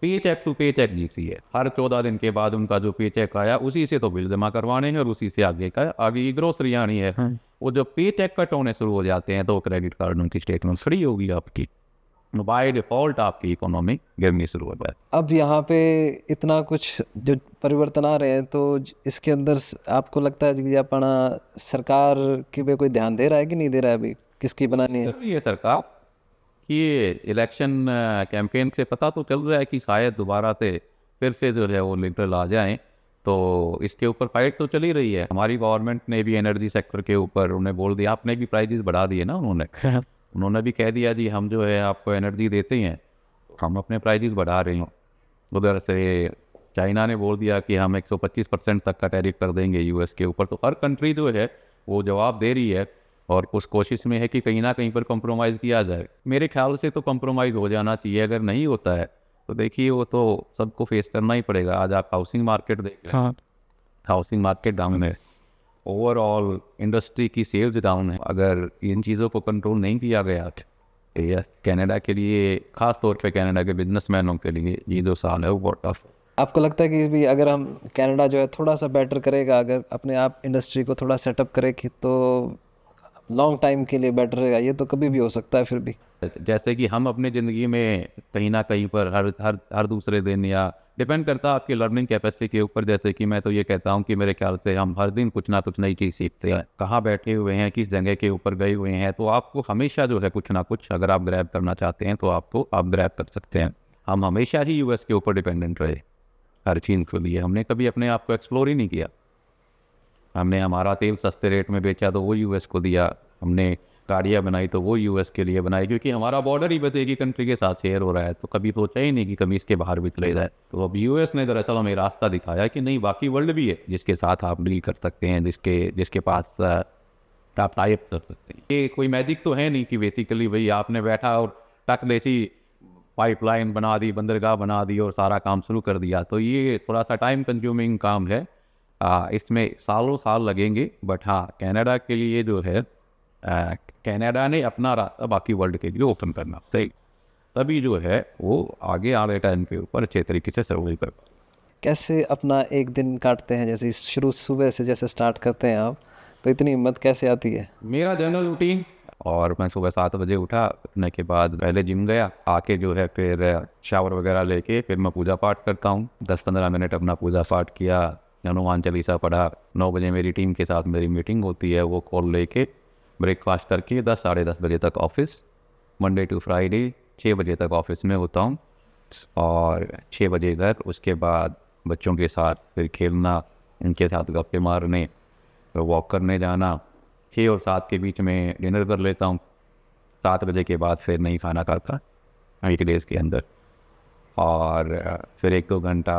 पे चेक टू पे चेक जीती है। हर 14 दिन के बाद उनका जो पे चेक आया उसी से तो बिल जमा करवाने हैं, और उसी से आगे की ग्रोसरी आनी है। वो जब पे चेक कट होने शुरू हो जाते हैं तो क्रेडिट कार्ड उनकी स्टेटमेंट फ्री होगी आपकी, बाय डिफॉल्ट आपकी इकोनॉमी गिरनी शुरू हो जाए। अब यहाँ पे इतना कुछ जो परिवर्तन आ रहे हैं, तो इसके अंदर आपको लगता है कि अपना सरकार की पे कोई ध्यान दे रहा है कि नहीं दे रहा है? अभी किसकी बनानी है ये सरकार कि इलेक्शन कैंपेन से पता तो चल रहा है कि शायद दोबारा से फिर से जो है वो लिबरल आ जाएं, तो इसके ऊपर फाइट तो चल ही रही है। हमारी गवर्नमेंट ने भी एनर्जी सेक्टर के ऊपर उन्हें बोल दिया, आपने भी प्राइजेस बढ़ा दिए ना, उन्होंने भी कह दिया जी हम जो है आपको एनर्जी देते हैं, हम अपने प्राइजेस बढ़ा रहे हैं। उधर से चाइना ने बोल दिया कि हम 125% तक का टैरिफ कर देंगे यूएस के ऊपर। तो हर कंट्री जो है वो जवाब दे रही है, और उस कोशिश में है कि कहीं ना कहीं पर कंप्रोमाइज़ किया जाए। मेरे ख्याल से तो कंप्रोमाइज़ हो जाना चाहिए। अगर नहीं होता है तो देखिए वो तो सबको फेस करना ही पड़ेगा। आज आप हाउसिंग मार्केट देख रहे हैं, हाउसिंग मार्केट डाउन है, ओवरऑल इंडस्ट्री की सेल्स डाउन है। अगर इन चीज़ों को कंट्रोल नहीं किया गया तो ये कनाडा के लिए, ख़ास तौर पे कनाडा के बिजनेसमैनों के लिए ये 2 साल है वो बहुत टफ है। आपको लगता है कि भी अगर हम कनाडा जो है थोड़ा सा बेटर करेगा, अगर अपने आप इंडस्ट्री को थोड़ा सेटअप करेगी तो लॉन्ग टाइम के लिए बेटर रहेगा? ये तो कभी भी हो सकता है फिर भी। जैसे कि हम अपनी ज़िंदगी में कहीं ना कहीं पर हर दूसरे दिन, या डिपेंड करता है आपकी लर्निंग कैपेसिटी के ऊपर। जैसे कि मैं तो ये कहता हूँ कि मेरे ख्याल से हम हर दिन कुछ ना कुछ नई चीज़ सीखते हैं। कहाँ बैठे हुए हैं, किस जगह के ऊपर गए हुए हैं, तो आपको हमेशा जो है कुछ ना कुछ अगर आप ग्रैब करना चाहते हैं तो आप ग्रैब कर सकते हैं। हम हमेशा ही यूएस के ऊपर डिपेंडेंट रहे हर चीज़ के लिए। हमने कभी अपने आप को एक्सप्लोर ही नहीं किया। हमने हमारा तेल सस्ते रेट में बेचा तो वो यूएस को दिया, हमने गाड़ियाँ बनाई तो वो यूएस के लिए बनाई, क्योंकि हमारा बॉर्डर ही बस एक ही कंट्री के साथ शेयर हो रहा है। तो कभी सोचा ही नहीं कि कभी इसके बाहर भी चले जाए। तो अब यूएस ने दरअसल हमें रास्ता दिखाया कि नहीं, बाकी वर्ल्ड भी है जिसके साथ आप डील कर सकते हैं, जिसके पास आप टाइप कर सकते हैं। ये कोई मैजिक तो है नहीं कि बेसिकली भाई आपने बैठा और टक देसी पाइपलाइन बना दी, बंदरगाह बना दी और सारा काम शुरू कर दिया। तो ये थोड़ा सा टाइम कंज्यूमिंग काम है, इसमें सालों साल लगेंगे। बट हाँ, कनाडा के लिए जो है कनाडा ने अपना रास्ता बाकी वर्ल्ड के लिए ओपन करना सही, तभी जो है वो आगे आने टाइम के ऊपर अच्छे तरीके से सर्वाइव कर पाए। कैसे अपना एक दिन काटते हैं? जैसे शुरू सुबह से जैसे स्टार्ट करते हैं आप, तो इतनी हिम्मत कैसे आती है? मेरा जनरल रूटीन, और मैं सुबह 7 बजे उठा, उठने के बाद पहले जिम गया, आके जो है फिर शावर वगैरह लेके फिर मैं पूजा पाठ करता हूँ। 10-15 मिनट अपना पूजा पाठ किया, हनुमान चालीसा पढ़ा। 9 बजे मेरी टीम के साथ मेरी मीटिंग होती है, वो कॉल लेके ब्रेकफास्ट करके 10 साढ़े 10 बजे तक ऑफिस। मंडे टू फ्राइडे 6 बजे तक ऑफिस में होता हूँ और 6 बजे घर। उसके बाद बच्चों के साथ फिर खेलना, उनके साथ गप्पे मारने, फिर वॉक करने जाना। 6 और 7 के बीच में डिनर कर लेता हूँ। 7 बजे के बाद फिर नहीं खाना खाता एक डेज के अंदर, और फिर 1-2 घंटा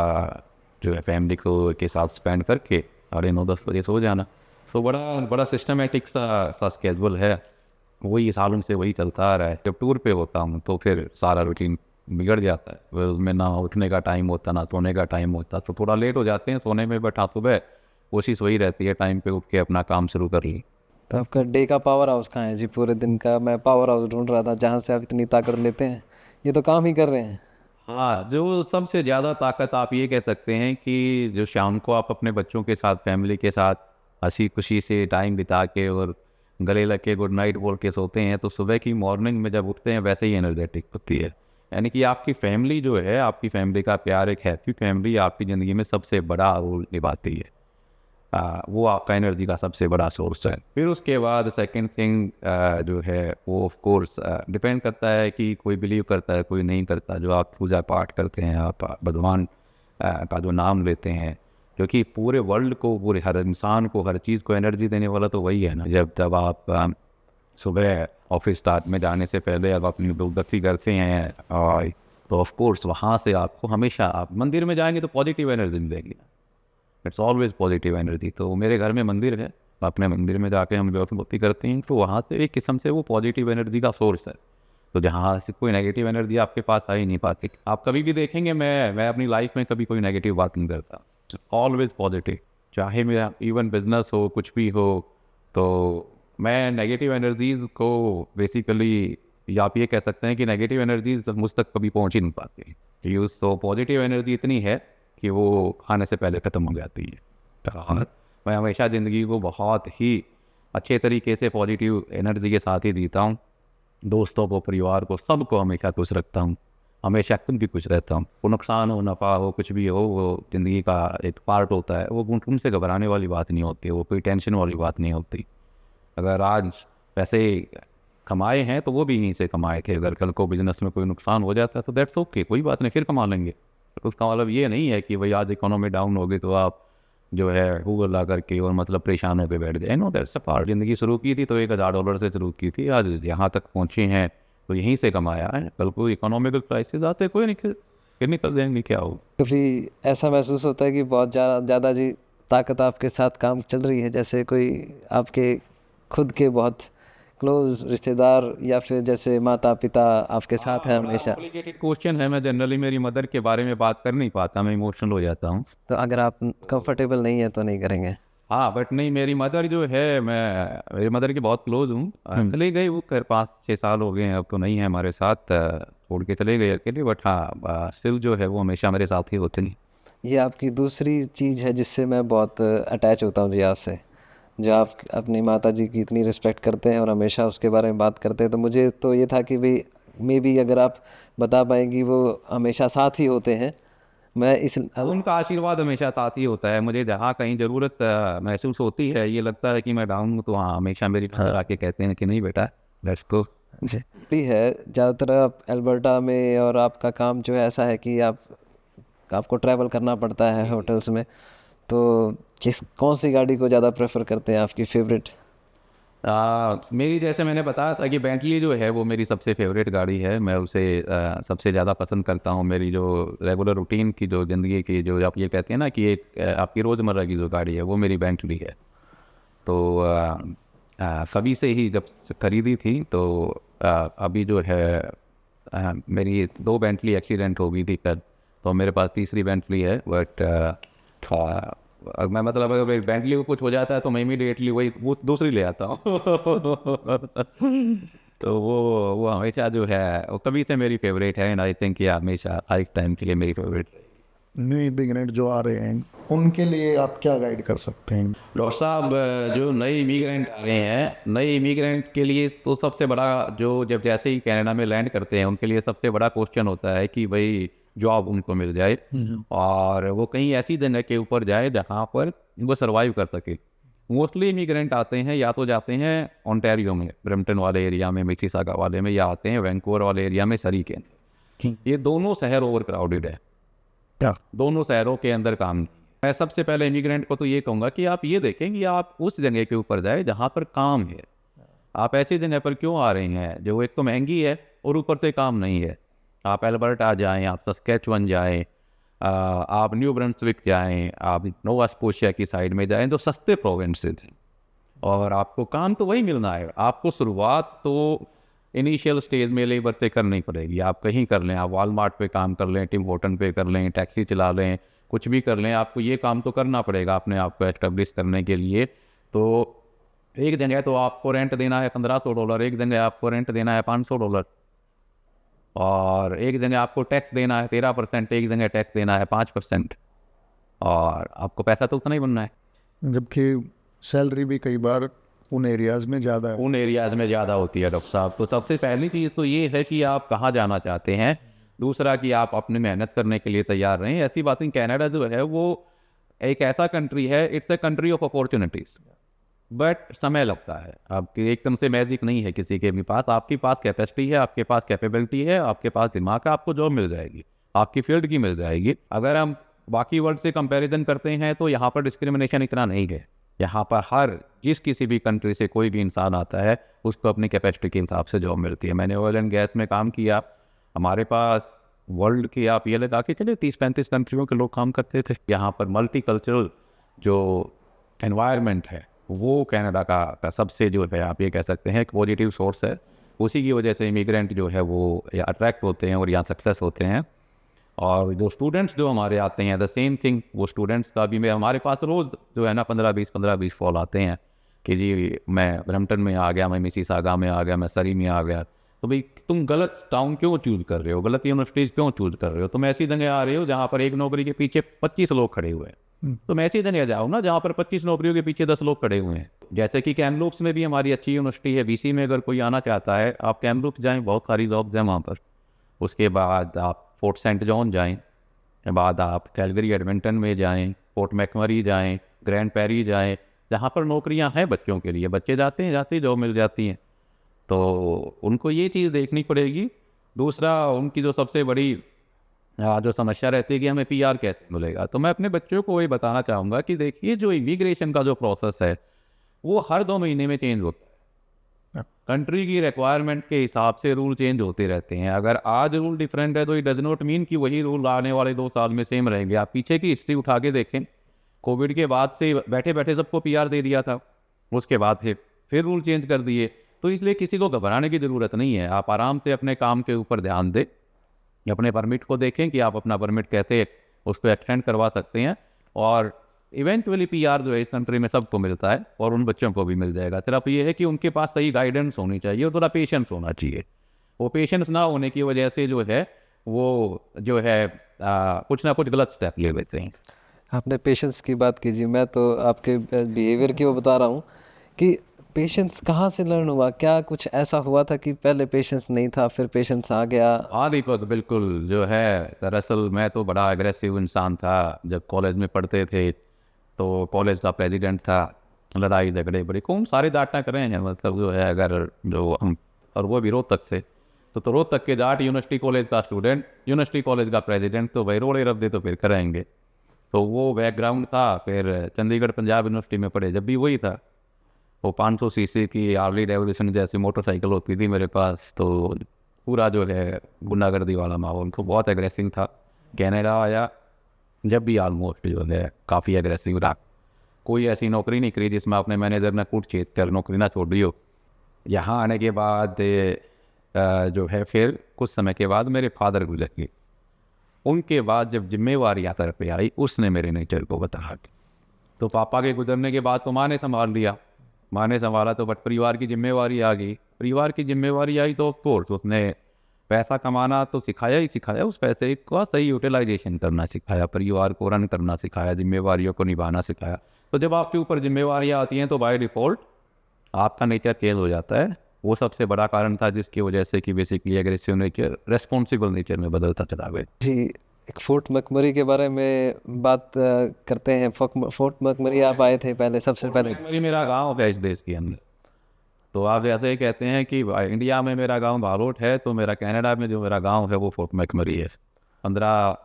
जो है फैमिली को के साथ स्पेंड करके 9:30-10 बजे सो जाना। तो बड़ा सिस्टमेटिक सा स्केड्यूल है, वही सालों से वही चलता आ रहा है। जब टूर पे होता हूँ तो फिर सारा रूटीन बिगड़ जाता है, फिर उसमें ना उठने का टाइम होता ना सोने का टाइम होता, तो थोड़ा लेट हो जाते हैं सोने में। बट हाँ, सुबह कोशिश वही रहती है टाइम पे उठ के अपना काम शुरू कर ली। तो आपका डे का पावर हाउस कहाँ है जी? पूरे दिन का मैं पावर हाउस ढूंढ रहा था जहाँ से आप इतनी ताकत लेते हैं। ये तो काम ही कर रहे हैं। हाँ, जो सबसे ज़्यादा ताकत आप ये कह सकते हैं कि जो शाम को आप अपने बच्चों के साथ, फैमिली के साथ हंसी खुशी से टाइम बिता के और गले लग के गुड नाइट बोल के सोते हैं, तो सुबह की मॉर्निंग में जब उठते हैं वैसे ही एनर्जेटिक होती है। यानी कि आपकी फैमिली जो है, आपकी फैमिली का प्यार, एक हैप्पी फैमिली आपकी ज़िंदगी में सबसे बड़ा रोल निभाती है। वो आपका एनर्जी का सबसे बड़ा सोर्स है। फिर उसके बाद सेकंड थिंग जो है वो ऑफ कोर्स डिपेंड करता है कि कोई बिलीव करता है कोई नहीं करता। जो आप पूजा पाठ करते हैं, आप भगवान का जो नाम लेते हैं, क्योंकि पूरे वर्ल्ड को, पूरे हर इंसान को, हर चीज़ को एनर्जी देने वाला तो वही है ना। जब आप सुबह ऑफिस स्टार्ट में जाने से पहले अब अपनी धूपबत्ती करते हैं, और तो ऑफ कोर्स वहाँ से आपको हमेशा, आप मंदिर में जाएंगे तो पॉजिटिव एनर्जी मिलेगी। It's always positive energy. तो मेरे घर में मंदिर है, अपने मंदिर में जाके हम धूपबत्ती करते हैं, तो वहाँ से एक किस्म से वो पॉजिटिव एनर्जी का सोर्स है। तो जहाँ से कोई नेगेटिव एनर्जी आपके पास आ ही नहीं पाती। आप कभी भी देखेंगे, मैं अपनी लाइफ में कभी कोई नेगेटिव बात नहीं करता, ऑलवेज पॉजिटिव। चाहे मेरा इवन बिजनेस हो, कुछ भी हो, तो मैं नेगेटिव एनर्जीज़ को बेसिकली, या आप ये कह सकते हैं कि नेगेटिव एनर्जीज मुझ तक कभी पहुँच ही नहीं पाती। यूज़ तो पॉजिटिव एनर्जी इतनी है कि वो आने से पहले ख़त्म हो जाती है। और मैं हमेशा ज़िंदगी को बहुत ही अच्छे तरीके से पॉजिटिव एनर्जी के साथ ही जीता हूँ। दोस्तों को, परिवार को, सबको हमेशा खुश रखता हूँ, हमेशा खुद भी खुश रहता हूँ। वो नुकसान हो, नफ़ा हो, कुछ भी हो, वो ज़िंदगी का एक पार्ट होता है। वो उनसे घबराने वाली बात नहीं होती, वो कोई टेंशन वाली बात नहीं होती। अगर आज पैसे कमाए हैं तो वो भी यहीं से कमाए थे। अगर कल को बिजनेस में कोई नुकसान हो जाता है तो दैट्स ओके, कोई बात नहीं, फिर कमा लेंगे। तो उसका मतलब ये नहीं है कि भाई आज इकोनॉमी डाउन हो गई तो आप जो है गूगल ला करके और मतलब परेशान होकर बैठ गए। No, that's a part. ज़िंदगी शुरू की थी तो $1000 से शुरू की थी, आज यहाँ तक पहुँचे हैं तो यहीं से कमाया है। कल को इकोनॉमिकल क्राइसिस आते कोई नहीं, फिर निकल जाएंगे, क्या हो। कभी ऐसा महसूस होता है कि बहुत ज़्यादा जी ताकत आपके साथ काम चल रही है, जैसे कोई आपके खुद के बहुत क्लोज रिश्तेदार या फिर जैसे माता पिता आपके साथ हैं हमेशा? कॉम्प्लिकेटेड क्वेश्चन है, मैं जनरली मेरी मदर के बारे में बात कर नहीं पाता, मैं इमोशनल हो जाता हूँ। तो अगर आप कंफर्टेबल नहीं है तो नहीं करेंगे। हाँ, बट नहीं, मेरी मदर जो है, मैं मेरी मदर के बहुत क्लोज हूँ। चले गई वो 5-6 साल हो गए हैं, अब तो नहीं है हमारे साथ, छोड़ के चले गए अकेले। बट हाँ, स्टिल जो है वो हमेशा मेरे साथ ही होते हैं। ये आपकी दूसरी चीज़ है जिससे मैं बहुत अटैच होता हूँ जी आपसे, जो आप अपनी माता जी की इतनी रिस्पेक्ट करते हैं और हमेशा उसके बारे में बात करते हैं। तो मुझे तो ये था कि भाई मे बी अगर आप बता पाएंगी, वो हमेशा साथ ही होते हैं। मैं इस उनका आशीर्वाद हमेशा साथ ही होता है। मुझे जहाँ कहीं ज़रूरत महसूस होती है, ये लगता है कि मैं डाउन हूँ, तो हाँ, हमेशा मेरी मदर आके कहते हैं कि नहीं बेटा, लेट्स गो। जी है ज़्यादातर आप अल्बर्टा में, और आपका काम जो है ऐसा है कि आपको ट्रैवल करना पड़ता है होटल्स में, तो कौन सी गाड़ी को ज़्यादा प्रेफर करते हैं, आपकी फेवरेट? मेरी, जैसे मैंने बताया था कि बेंटली जो है वो मेरी सबसे फेवरेट गाड़ी है। मैं उसे सबसे ज़्यादा पसंद करता हूँ। मेरी जो रेगुलर रूटीन की, जो ज़िंदगी की, जो आप ये कहते हैं ना कि एक आपकी रोज़मर्रा की जो गाड़ी है, वो मेरी बेंटली है। तो सभी से ही जब खरीदी थी, तो अभी जो है मेरी 2 बेंटली एक्सीडेंट हो गई थी कल, तो मेरे पास तीसरी बेंटली है। बट मैं मतलब अगर बेंटली को कुछ हो जाता है तो मैं इमीडिएटली वो दूसरी ले आता हूँ। तो वो हमेशा जो है वो कभी से मेरी फेवरेट है, एंड आई थिंक ये हमेशा लाइफ टाइम के लिए मेरी फेवरेट है। न्यू इमिग्रेंट जो आ रहे हैं उनके लिए आप क्या गाइड कर सकते हैं? डॉक्टर साहब, जो नए इमिग्रेंट आ रहे हैं, नए इमिग्रेंट के लिए तो सबसे बड़ा जो जब जैसे ही कनाडा में लैंड करते हैं उनके लिए सबसे बड़ा क्वेश्चन होता है कि भाई जॉब उनको मिल जाए और वो कहीं ऐसी जगह के ऊपर जाए जहाँ पर वो सर्वाइव कर सके। मोस्टली इमिग्रेंट आते हैं या तो जाते हैं ओंटारियो में, ब्रैम्पटन वाले एरिया में, मिसिसागा वाले में, या आते हैं वैंकूवर वाले एरिया में, सरी के अंदर। ये दोनों शहर ओवर क्राउडेड है, क्या दोनों शहरों के अंदर काम नहीं है। मैं सबसे पहले इमिग्रेंट को तो ये कहूँगा कि आप ये देखें कि आप उस जगह के ऊपर जाए जहाँ पर काम है। आप ऐसी जगह पर क्यों आ रहे हैं जो एक तो महंगी है और ऊपर से काम नहीं है? आप एल्बर्टा जाएं, आप सस्केचुअन जाएं, आप न्यू ब्रंसविक जाएं, आप नोवा स्कोशिया की साइड में जाएं, जो सस्ते प्रोविंसेस हैं, और आपको काम तो वही मिलना है। आपको शुरुआत तो इनिशियल स्टेज में लेबर से करनी पड़ेगी। आप कहीं कर लें, आप वॉलमार्ट पे काम कर लें, टिम होटन पे कर लें, टैक्सी चला लें, कुछ भी कर लें, आपको ये काम तो करना पड़ेगा अपने आप को एस्टेब्लिश करने के लिए। तो एक जगह तो आपको रेंट देना है $1500, एक जगह आपको रेंट देना है $500, और एक जगह आपको टैक्स देना है 13%, एक जगह टैक्स देना है 5%, और आपको पैसा तो उतना ही बनना है। जबकि सैलरी भी कई बार उन एरियाज़ में ज़्यादा है। उन एरियाज में ज़्यादा होती है डॉक्टर साहब। तो सबसे पहली चीज़ तो ये है कि आप कहाँ जाना चाहते हैं, दूसरा कि आप अपनी मेहनत करने के लिए तैयार रहें। ऐसी बात नहीं, कनाडा जो है वो एक ऐसा कंट्री है, it's a country of opportunities, but समय लगता है। आपकी एकदम से मैजिक नहीं है किसी के भी पास। आपके पास कैपेसिटी है, आपके पास कैपेबिलिटी है, आपके पास दिमाग है, आपको जॉब मिल जाएगी, आपकी फील्ड की मिल जाएगी। अगर हम बाकी वर्ल्ड से कंपैरिजन करते हैं तो यहाँ पर डिस्क्रिमिनेशन इतना नहीं है। यहाँ पर हर किसी भी कंट्री से कोई भी इंसान आता है उसको अपनी कैपेसिटी के हिसाब से जॉब मिलती है। मैंने ऑयल एंड गैस में काम किया, हमारे पास वर्ल्ड की आप ये लगा के चले 30-35 कंट्रियों के लोग काम करते थे। यहाँ पर मल्टी कल्चरल जो एनवायरनमेंट है वो कनाडा का सबसे जो है आप ये कह सकते हैं एक पॉजिटिव सोर्स है। उसी की वजह से इमिग्रेंट जो है वो अट्रैक्ट होते हैं और यहाँ सक्सेस होते हैं। और जो स्टूडेंट्स जो हमारे आते हैं द सेम थिंग, वो स्टूडेंट्स का भी मैं हमारे पास रोज़ जो है ना 15-20 कॉल आते हैं कि जी मैं ब्रैम्पटन में आ गया, मैं मिसिसागा में आ गया, मैं सरी में आ गया। तो भाई तुम गलत टाउन क्यों चूज़ कर रहे हो, गलत यूनिवर्सिटीज़ क्यों चूज़ कर रहे हो? तुम ऐसी जगह आ रहे हो जहाँ पर एक नौकरी के पीछे 25 लोग खड़े हुए हैं। तुम ऐसी जगह जाओ ना जहाँ पर 25 नौकरियों के पीछे 10 लोग खड़े हुए हैं। जैसे कि कैमलूप्स में भी हमारी अच्छी यूनिवर्सिटी है, BC में अगर कोई आना चाहता है आप कैमलूप्स जाएँ, बहुत सारी जॉब्स हैं वहाँ पर। उसके बाद आप फोर्ट सेंट जॉन जाएँ, बाद आप कैलगरी एडमिंटन में जाएं, फोर्ट मैकमरी जाएं, ग्रैंड पैरी जाएं, जहाँ पर नौकरियां हैं बच्चों के लिए। बच्चे जाते हैं जॉब मिल जाती हैं। तो उनको ये चीज़ देखनी पड़ेगी। दूसरा उनकी जो सबसे बड़ी जो समस्या रहती है कि हमें PR कैसे मिलेगा, तो मैं अपने बच्चों को ये बताना चाहूँगा कि देखिए जो इमिग्रेशन का जो प्रोसेस है वो हर 2 महीने में चेंज होता है। कंट्री की रिक्वायरमेंट के हिसाब से रूल चेंज होते रहते हैं। अगर आज रूल डिफरेंट है तो इट डज नॉट मीन कि वही रूल आने वाले 2 साल में सेम रहेंगे। आप पीछे की हिस्ट्री उठा के देखें, कोविड के बाद से बैठे बैठे सबको PR दे दिया था, उसके बाद फिर रूल चेंज कर दिए। तो इसलिए किसी को घबराने की ज़रूरत नहीं है। आप आराम से अपने काम के ऊपर ध्यान दें, अपने परमिट को देखें कि आप अपना परमिट कैसे उसको एक्सटेंड करवा सकते हैं, और इवेंचुअली PR जो है इस कंट्री में सबको मिलता है और उन बच्चों को भी मिल जाएगा। सिर्फ ये है कि उनके पास सही गाइडेंस होनी चाहिए और थोड़ा पेशेंस होना चाहिए। वो पेशेंस ना होने की वजह से जो है वो जो है कुछ ना कुछ गलत स्टेप ले लेते हैं। आपने पेशेंस की बात कीजिए, मैं तो आपके बिहेवियर की वो बता रहा हूँ कि पेशेंस कहाँ से लर्न हुआ? क्या कुछ ऐसा हुआ था कि पहले पेशेंस नहीं था फिर पेशेंस आ गया? हाँ दीपक, बिल्कुल जो है दरअसल मैं तो बड़ा एग्रेसिव इंसान था। जब कॉलेज में पढ़ते थे तो कॉलेज का प्रेसिडेंट था, लड़ाई झगड़े बड़े खूब सारे डाटा कर रहे हैं। मतलब जो है अगर जो हम, और वो भी रोहतक से, तो रोहतक के जाट यूनिवर्सिटी कॉलेज का स्टूडेंट, यूनिवर्सिटी कॉलेज का प्रेसिडेंट, तो भाई रोड़े रब दे तो फिर कराएंगे। तो वो बैकग्राउंड था। फिर चंडीगढ़ पंजाब यूनिवर्सिटी में पढ़े, जब भी वही था। वो 500 cc की हार्ली डेविल्सन जैसी मोटरसाइकिल होती थी मेरे पास। तो पूरा जो है गुंडागर्दी वाला माहौल, तो बहुत एग्रेसिव था। कनाडा आया जब भी ऑलमोस्ट जो है काफ़ी एग्रेसिव रहा। कोई ऐसी नौकरी नहीं करी जिसमें अपने मैनेजर ने कूट छेद कर नौकरी ना छोड़ दी हो। यहाँ आने के बाद जो है फिर कुछ समय के बाद मेरे फादर गुजर गए। उनके बाद जब जिम्मेवारी सर पे आई उसने मेरे नेचर को बताया। तो पापा के गुजरने के बाद तो माँ ने संभाल लिया, माँ ने संभाला, तो बट परिवार की जिम्मेवारी आ गई। परिवार की जिम्मेवारी आई तो ऑफकोर्स उसने पैसा कमाना तो सिखाया ही सिखाया, उस पैसे का सही यूटिलाइजेशन करना सिखाया, परिवार को रन करना सिखाया, जिम्मेवारियों को निभाना सिखाया। तो जब आपके ऊपर जिम्मेवारियाँ आती हैं तो बाय डिफ़ॉल्ट आपका नेचर चेंज हो जाता है। वो सबसे बड़ा कारण था जिसकी वजह से कि basically aggressive nature responsible nature में बदलता चला गया। जी, एक फोर्ट मैकमरी के बारे में बात करते हैं। फोर्ट मैकमरी आप आए थे पहले, सबसे पहले। मैकमरी मेरा गांव है इस देश के अंदर। तो आप ऐसे ही कहते हैं कि इंडिया में मेरा गांव बालोट है, तो मेरा कनाडा में जो मेरा गांव है वो फोर्ट मैकमरी है। 15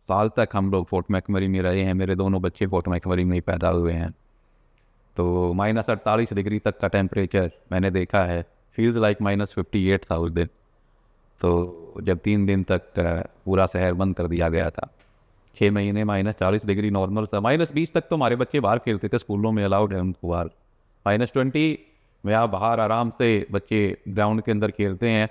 साल तक हम लोग फोर्ट मैकमरी में रहे हैं। मेरे दोनों बच्चे फोर्ट मैकमरी में ही पैदा हुए हैं। तो -48 डिग्री तक का टेम्परेचर मैंने देखा है। फील्स लाइक -58 था उस दिन। तो जब 3 दिन तक पूरा शहर बंद कर दिया गया था, 6 महीने -40 डिग्री नॉर्मल था। -20 तक तो हमारे बच्चे बाहर खेलते थे, स्कूलों में अलाउड है उनको बाहर। -20 में आप बाहर आराम से बच्चे ग्राउंड के अंदर खेलते हैं,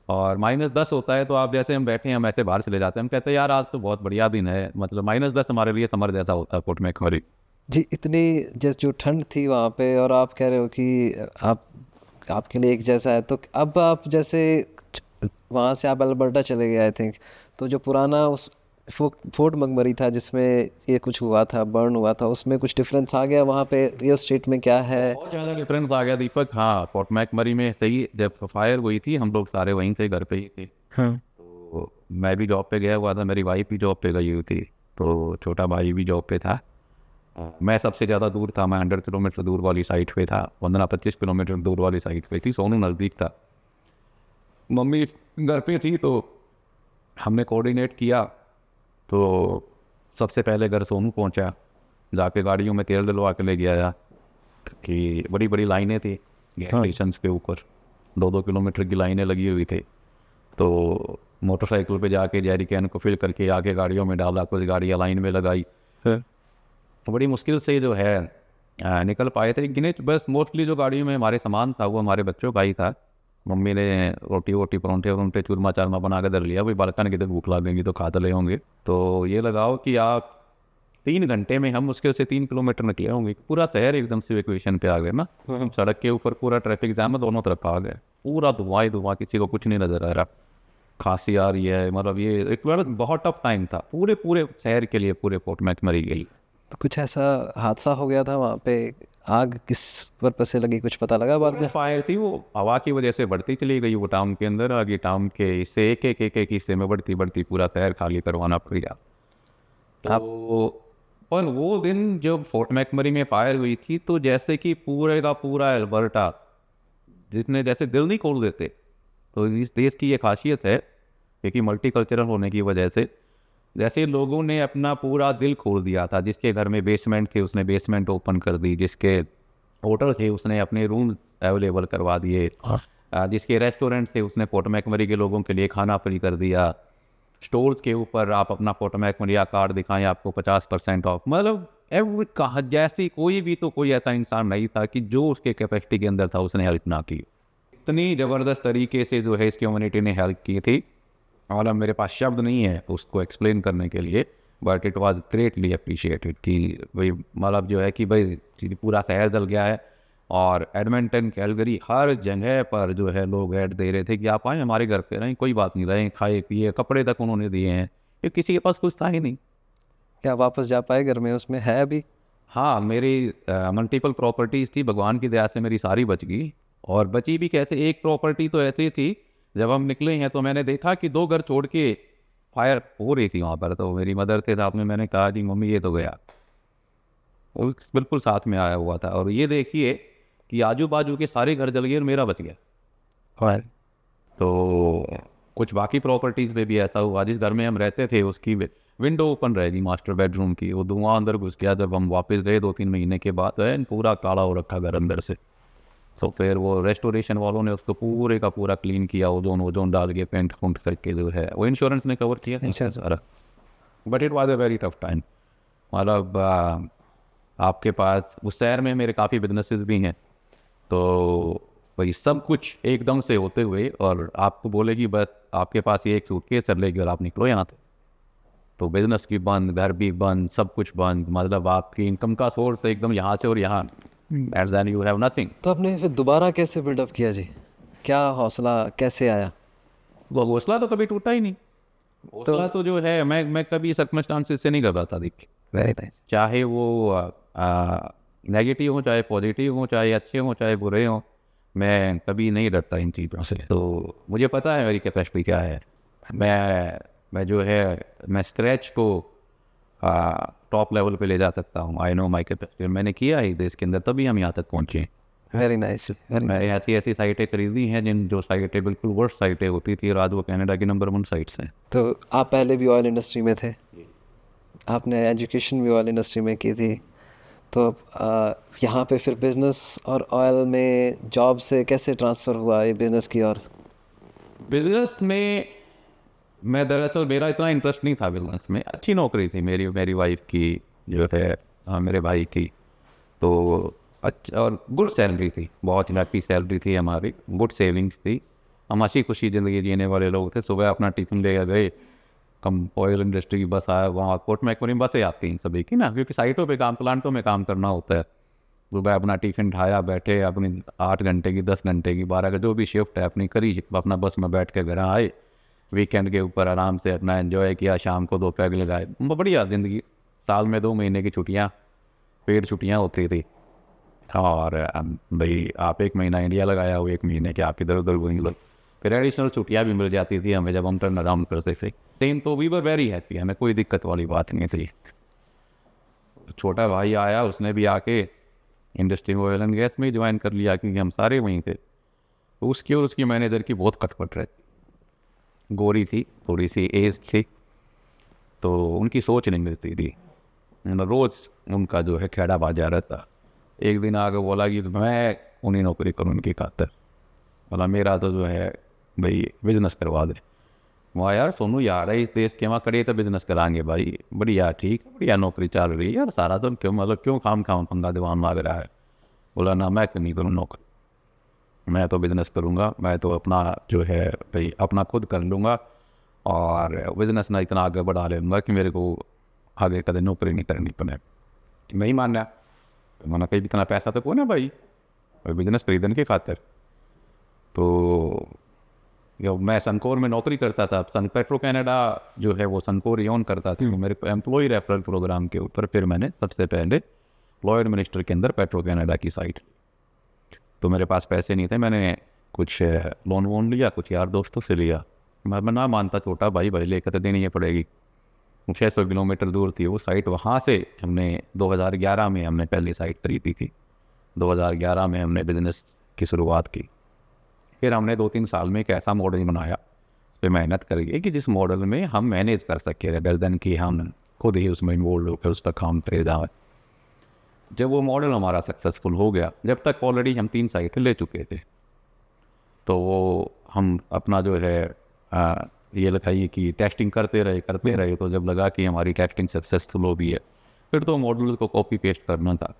और -10 होता है तो आप जैसे हम बैठे हैं हम ऐसे बाहर चले जाते हैं। हम कहते हैं यार आज तो बहुत बढ़िया दिन है, मतलब -10 हमारे लिए समर जैसा होता है फोर्ट मैकमरी। जी, इतनी जैसे जो ठंड थी वहाँ पे, और आप कह रहे हो कि आपके लिए एक जैसा है, तो अब आप जैसे वहाँ से आप अल्बर्टा चले गए आई थिंक, तो जो पुराना उस फोर्ट मैकमरी था जिसमें ये कुछ हुआ था, बर्न हुआ था, उसमें कुछ डिफरेंस आ गया वहाँ पे रियल स्टेट में क्या है? बहुत ज़्यादा डिफरेंस आ गया दीपक। हाँ, फोर्ट मैकमरी में सही जब फायर हुई थी हम लोग सारे वहीं थे, घर पे ही थे। हाँ। तो मैं भी जॉब पे गया हुआ था, मेरी वाइफ भी जॉब पे गई हुई थी, तो छोटा भाई भी जॉब पे था। मैं सबसे ज़्यादा दूर था, मैं 100 किलोमीटर दूर वाली साइट पे था, 15-25 किलोमीटर दूर वाली साइट पे थी। सोनू नज़दीक था, मम्मी घर पे थी। तो हमने कोऑर्डिनेट किया, तो सबसे पहले घर सोनू पहुंचा, जाके गाड़ियों में तेल डलवा के ले गया कि बड़ी बड़ी लाइनें थी गैस स्टेशन के ऊपर, 2-2 किलोमीटर की लाइनें लगी हुई थी। तो मोटरसाइकिल पे जाके जेरी कैन को फिल करके आके गाड़ियों में डाला, कुछ गाड़ियाँ लाइन में लगाई। तो बड़ी मुश्किल से जो है निकल पाए थे गिने। बस मोस्टली जो गाड़ियों में हमारे सामान था वो हमारे बच्चों का ही था। मम्मी ने रोटी वोटी परोंठे चूरमा चारमा बना के धर लिया, भाई बालकन किधर भूख लगेंगी तो खा ले होंगे। तो ये लगाओ कि आप 3 घंटे में हम मुश्किल से 3 किलोमीटर निकले होंगे। पूरा शहर एकदम से इवैक्यूएशन पे आ गए ना। सड़क के ऊपर पूरा ट्रैफिक जाम है, दोनों तरफ आ गए, पूरा धुआं ही धुआं, किसी को कुछ नहीं नजर आ रहा। खांसी आ रही है, मतलब ये एक बहुत टफ टाइम था पूरे शहर के लिए, पूरे फोर्ट मैकमरी के लिए। तो कुछ ऐसा हादसा हो गया था वहाँ पे? आग किस पर्पस से लगी, कुछ पता लगा बाद में? फायर थी वो हवा की वजह से बढ़ती चली गई वो टाउन के अंदर। आगे टाउन के हिस्से एक हिस्से में बढ़ती पूरा शहर खाली करवाना पड़ गया। तो पर वो दिन जब फोर्ट मैकमरी में फायर हुई थी, तो जैसे कि पूरे का पूरा अल्बर्टा जितने जैसे दिल नहीं खोल देते। तो इस देश की ये खासियत है क्योंकि मल्टीकल्चरल होने की वजह से, जैसे लोगों ने अपना पूरा दिल खोल दिया था। जिसके घर में बेसमेंट थे उसने बेसमेंट ओपन कर दी, जिसके होटल थे उसने अपने रूम अवेलेबल करवा दिए, जिसके रेस्टोरेंट थे उसने फोर्ट मैकमरी के लोगों के लिए खाना फ्री कर दिया। स्टोर्स के ऊपर आप अपना फोर्ट मैकमरी कार्ड दिखाएं, आपको 50% ऑफ। मतलब एवरी कहा जैसी कोई ऐसा इंसान नहीं था कि जो उसके कैपेसिटी के अंदर था उसने हेल्प ना की। इतनी ज़बरदस्त तरीके से जो है इस कम्युनिटी ने हेल्प की थी, और अब मेरे पास शब्द नहीं है उसको एक्सप्लेन करने के लिए, but it was greatly appreciated कि भाई मतलब जो है कि भाई पूरा शहर जल गया है। और एडमंटन, कैलगरी, हर जगह पर जो है लोग ऐड दे रहे थे कि आप आए हमारे घर पे, रहें, कोई बात नहीं, रहें, खाए पिए, कपड़े तक उन्होंने दिए हैं, ये किसी के पास कुछ था ही नहीं। क्या वापस जा पाए घर में? उसमें है अभी? हाँ, मेरी मल्टीपल प्रॉपर्टीज़ थी, भगवान की दया से मेरी सारी बच गई। और बची भी कैसे, एक प्रॉपर्टी तो ऐसी थी जब हम निकले हैं तो मैंने देखा कि 2 घर छोड़ के फायर हो रही थी वहाँ पर। तो मेरी मदर के साथ में मैंने कहा जी मम्मी ये तो गया, वो बिल्कुल साथ में आया हुआ था। और ये देखिए कि आजू बाजू के सारे घर जल गए और मेरा बच गया। तो कुछ बाकी प्रॉपर्टीज़ में भी ऐसा हुआ। जिस घर में हम रहते थे उसकी विंडो ओपन रहेगी मास्टर बेडरूम की, वो धुआं अंदर घुस गया। जब हम वापस गए 2-3 महीने के बाद है पूरा काला हो रखा घर अंदर से। तो फिर वो रेस्टोरेशन वालों ने उसको पूरे का पूरा क्लीन किया, ओजोन डाल के पेंट करके जो है वो इंश्योरेंस ने कवर किया सारा। But it was a very tough time. मतलब आपके पास उस शहर में मेरे काफ़ी बिजनेसेस भी हैं, तो भाई सब कुछ एकदम से होते हुए और आपको बोले कि बस आपके पास ये एक सूटकेस है लेके और आप निकलो यहाँ से, तो बिजनेस भी बंद, घर भी बंद, सब कुछ बंद। मतलब आपकी इनकम का सोर्स एकदम यहाँ से और यहाँ, at then you have nothing. तो आपने फिर दोबारा कैसे बिल्डअप किया जी? क्या हौसला कैसे आया? वो हौसला तो कभी टूटा ही नहीं। हौसला तो जो है मैं कभी सर्कमस्टांसेस से नहीं घबराता। देखिए वेरी नाइस। चाहे वो नेगेटिव हो, चाहे पॉजिटिव हो, चाहे अच्छे हो, चाहे बुरे हो, मैं कभी नहीं डरता इन चीज़ों से। तो मुझे पता है मेरी कैपेसिटी क्या है। मैं जो है मैं स्क्रैच को टॉप लेवल पे ले जा सकता हूँ। I know my capacity. मैंने किया है देश के अंदर, तभी हम यहाँ तक पहुँचे। वेरी नाइस, वेरी मैंने ऐसी ऐसी साइटें खरीदी हैं जो साइटें बिल्कुल वर्स्ट साइटें होती थी, और आज वो कनाडा की नंबर 1 साइट्स हैं। तो आप पहले भी ऑयल इंडस्ट्री में थे, आपने एजुकेशन भी ऑयल इंडस्ट्री में की थी, तो यहाँ पे फिर बिजनेस और ऑयल में जॉब से कैसे ट्रांसफ़र हुआ ये बिजनेस की ओर? बिजनेस में मैं दरअसल मेरा इतना इंटरेस्ट नहीं था बिजनेस में। अच्छी नौकरी थी मेरी वाइफ की, जो है मेरे भाई की, तो अच्छा और गुड सैलरी थी, बहुत ही हैप्पी सैलरी थी हमारी, गुड सेविंग्स थी। हम हंसी खुशी ज़िंदगी जीने वाले लोग थे। सुबह अपना टिफिन ले गए, कम ऑयल इंडस्ट्री की बस आया, वहाँ कोर्ट मैकमोनी बसें आती हैं सभी की ना, क्योंकि साइटों पे काम, प्लांटों में काम करना होता है। सुबह अपना टिफिन खाया, बैठे अपनी 8 घंटे की, 10 घंटे की, 12 का जो भी शिफ्ट है अपनी करी, अपना बस में बैठ के घर आए, वीकेंड के ऊपर आराम से अपना एंजॉय किया, शाम को 2 पैग लगाए, बढ़िया ज़िंदगी। साल में 2 महीने की छुट्टियाँ, पेड छुट्टियाँ होती थी। और भाई आप 1 महीना इंडिया लगाया हो, 1 महीने के आप इधर उधर घूम लो, फिर एडिशनल छुट्टियाँ भी मिल जाती थी हमें जब हम टर्न अराउंड करते थे। सेम तो वी वर वेरी हैप्पी, हमें कोई दिक्कत वाली बात नहीं थी। छोटा भाई आया, उसने भी आके इंडस्ट्री में ऑयल एंड गैस में ज्वाइन कर लिया, क्योंकि हम सारे वहीं थे। तो उसकी और उसकी मैनेजर की बहुत खटपट रहती। गोरी थी, थोड़ी सी एज थी, तो उनकी सोच नहीं मिलती थी। रोज़ उनका जो है खेड़ा बाजा रहता। एक दिन आके बोला कि मैं उन्हीं नौकरी करूँ उनकी खातर। बोला मेरा तो जो है भाई बिजनेस करवा दे। वहाँ यार सोनू यार है इस देश के, वहाँ करिए तो बिजनेस कराएंगे भाई, बढ़िया ठीक, बढ़िया नौकरी चल रही है यार, सारा तो क्यों मतलब क्यों खाम पंगा दीवान मांग रहा है। बोला ना मैं क्यों नहीं करूँ नौकरी, मैं तो बिजनेस करूँगा, मैं तो अपना जो है भाई अपना खुद कर लूँगा, और बिजनेस ना इतना आगे बढ़ा लूँगा कि मेरे को आगे कदे नौकरी नहीं करनी पड़े। नहीं मानना, मैंने कहीं इतना पैसा तो कौन है भाई बिजनेस खरीदने की खातिर। तो मैं सनकोर में नौकरी करता था, पेट्रो कनाडा जो है वो सनकोर ही ओन करता था। मेरे को एम्प्लॉय रेफरल प्रोग्राम के ऊपर फिर मैंने सबसे पहले लॉयर मिनिस्टर के अंदर पेट्रो कनाडा की साइट। तो मेरे पास पैसे नहीं थे, मैंने कुछ लोन वोन लिया, कुछ यार दोस्तों से लिया। मैं ना मानता, छोटा भाई लेकर तो देनी ही पड़ेगी। 600 किलोमीटर दूर थी वो साइट। वहाँ से हमने 2011 में हमने पहली साइट खरीदी थी। 2011 में हमने बिजनेस की शुरुआत की। फिर हमने 2-3 साल में एक ऐसा मॉडल बनाया, उस पर मेहनत करिए कि जिस मॉडल में हम मैनेज कर सके, रेदर देन कि हम खुद ही उसमें इन्वॉल्व होकर उस पर काम करे जाए। जब वो मॉडल हमारा सक्सेसफुल हो गया, जब तक ऑलरेडी हम 3 साइटें ले चुके थे, तो वो हम अपना जो है ये लगाइए कि टेस्टिंग करते रहे। तो जब लगा कि हमारी टेस्टिंग सक्सेसफुल हो गई है, फिर तो मॉडल को कॉपी पेस्ट करना था।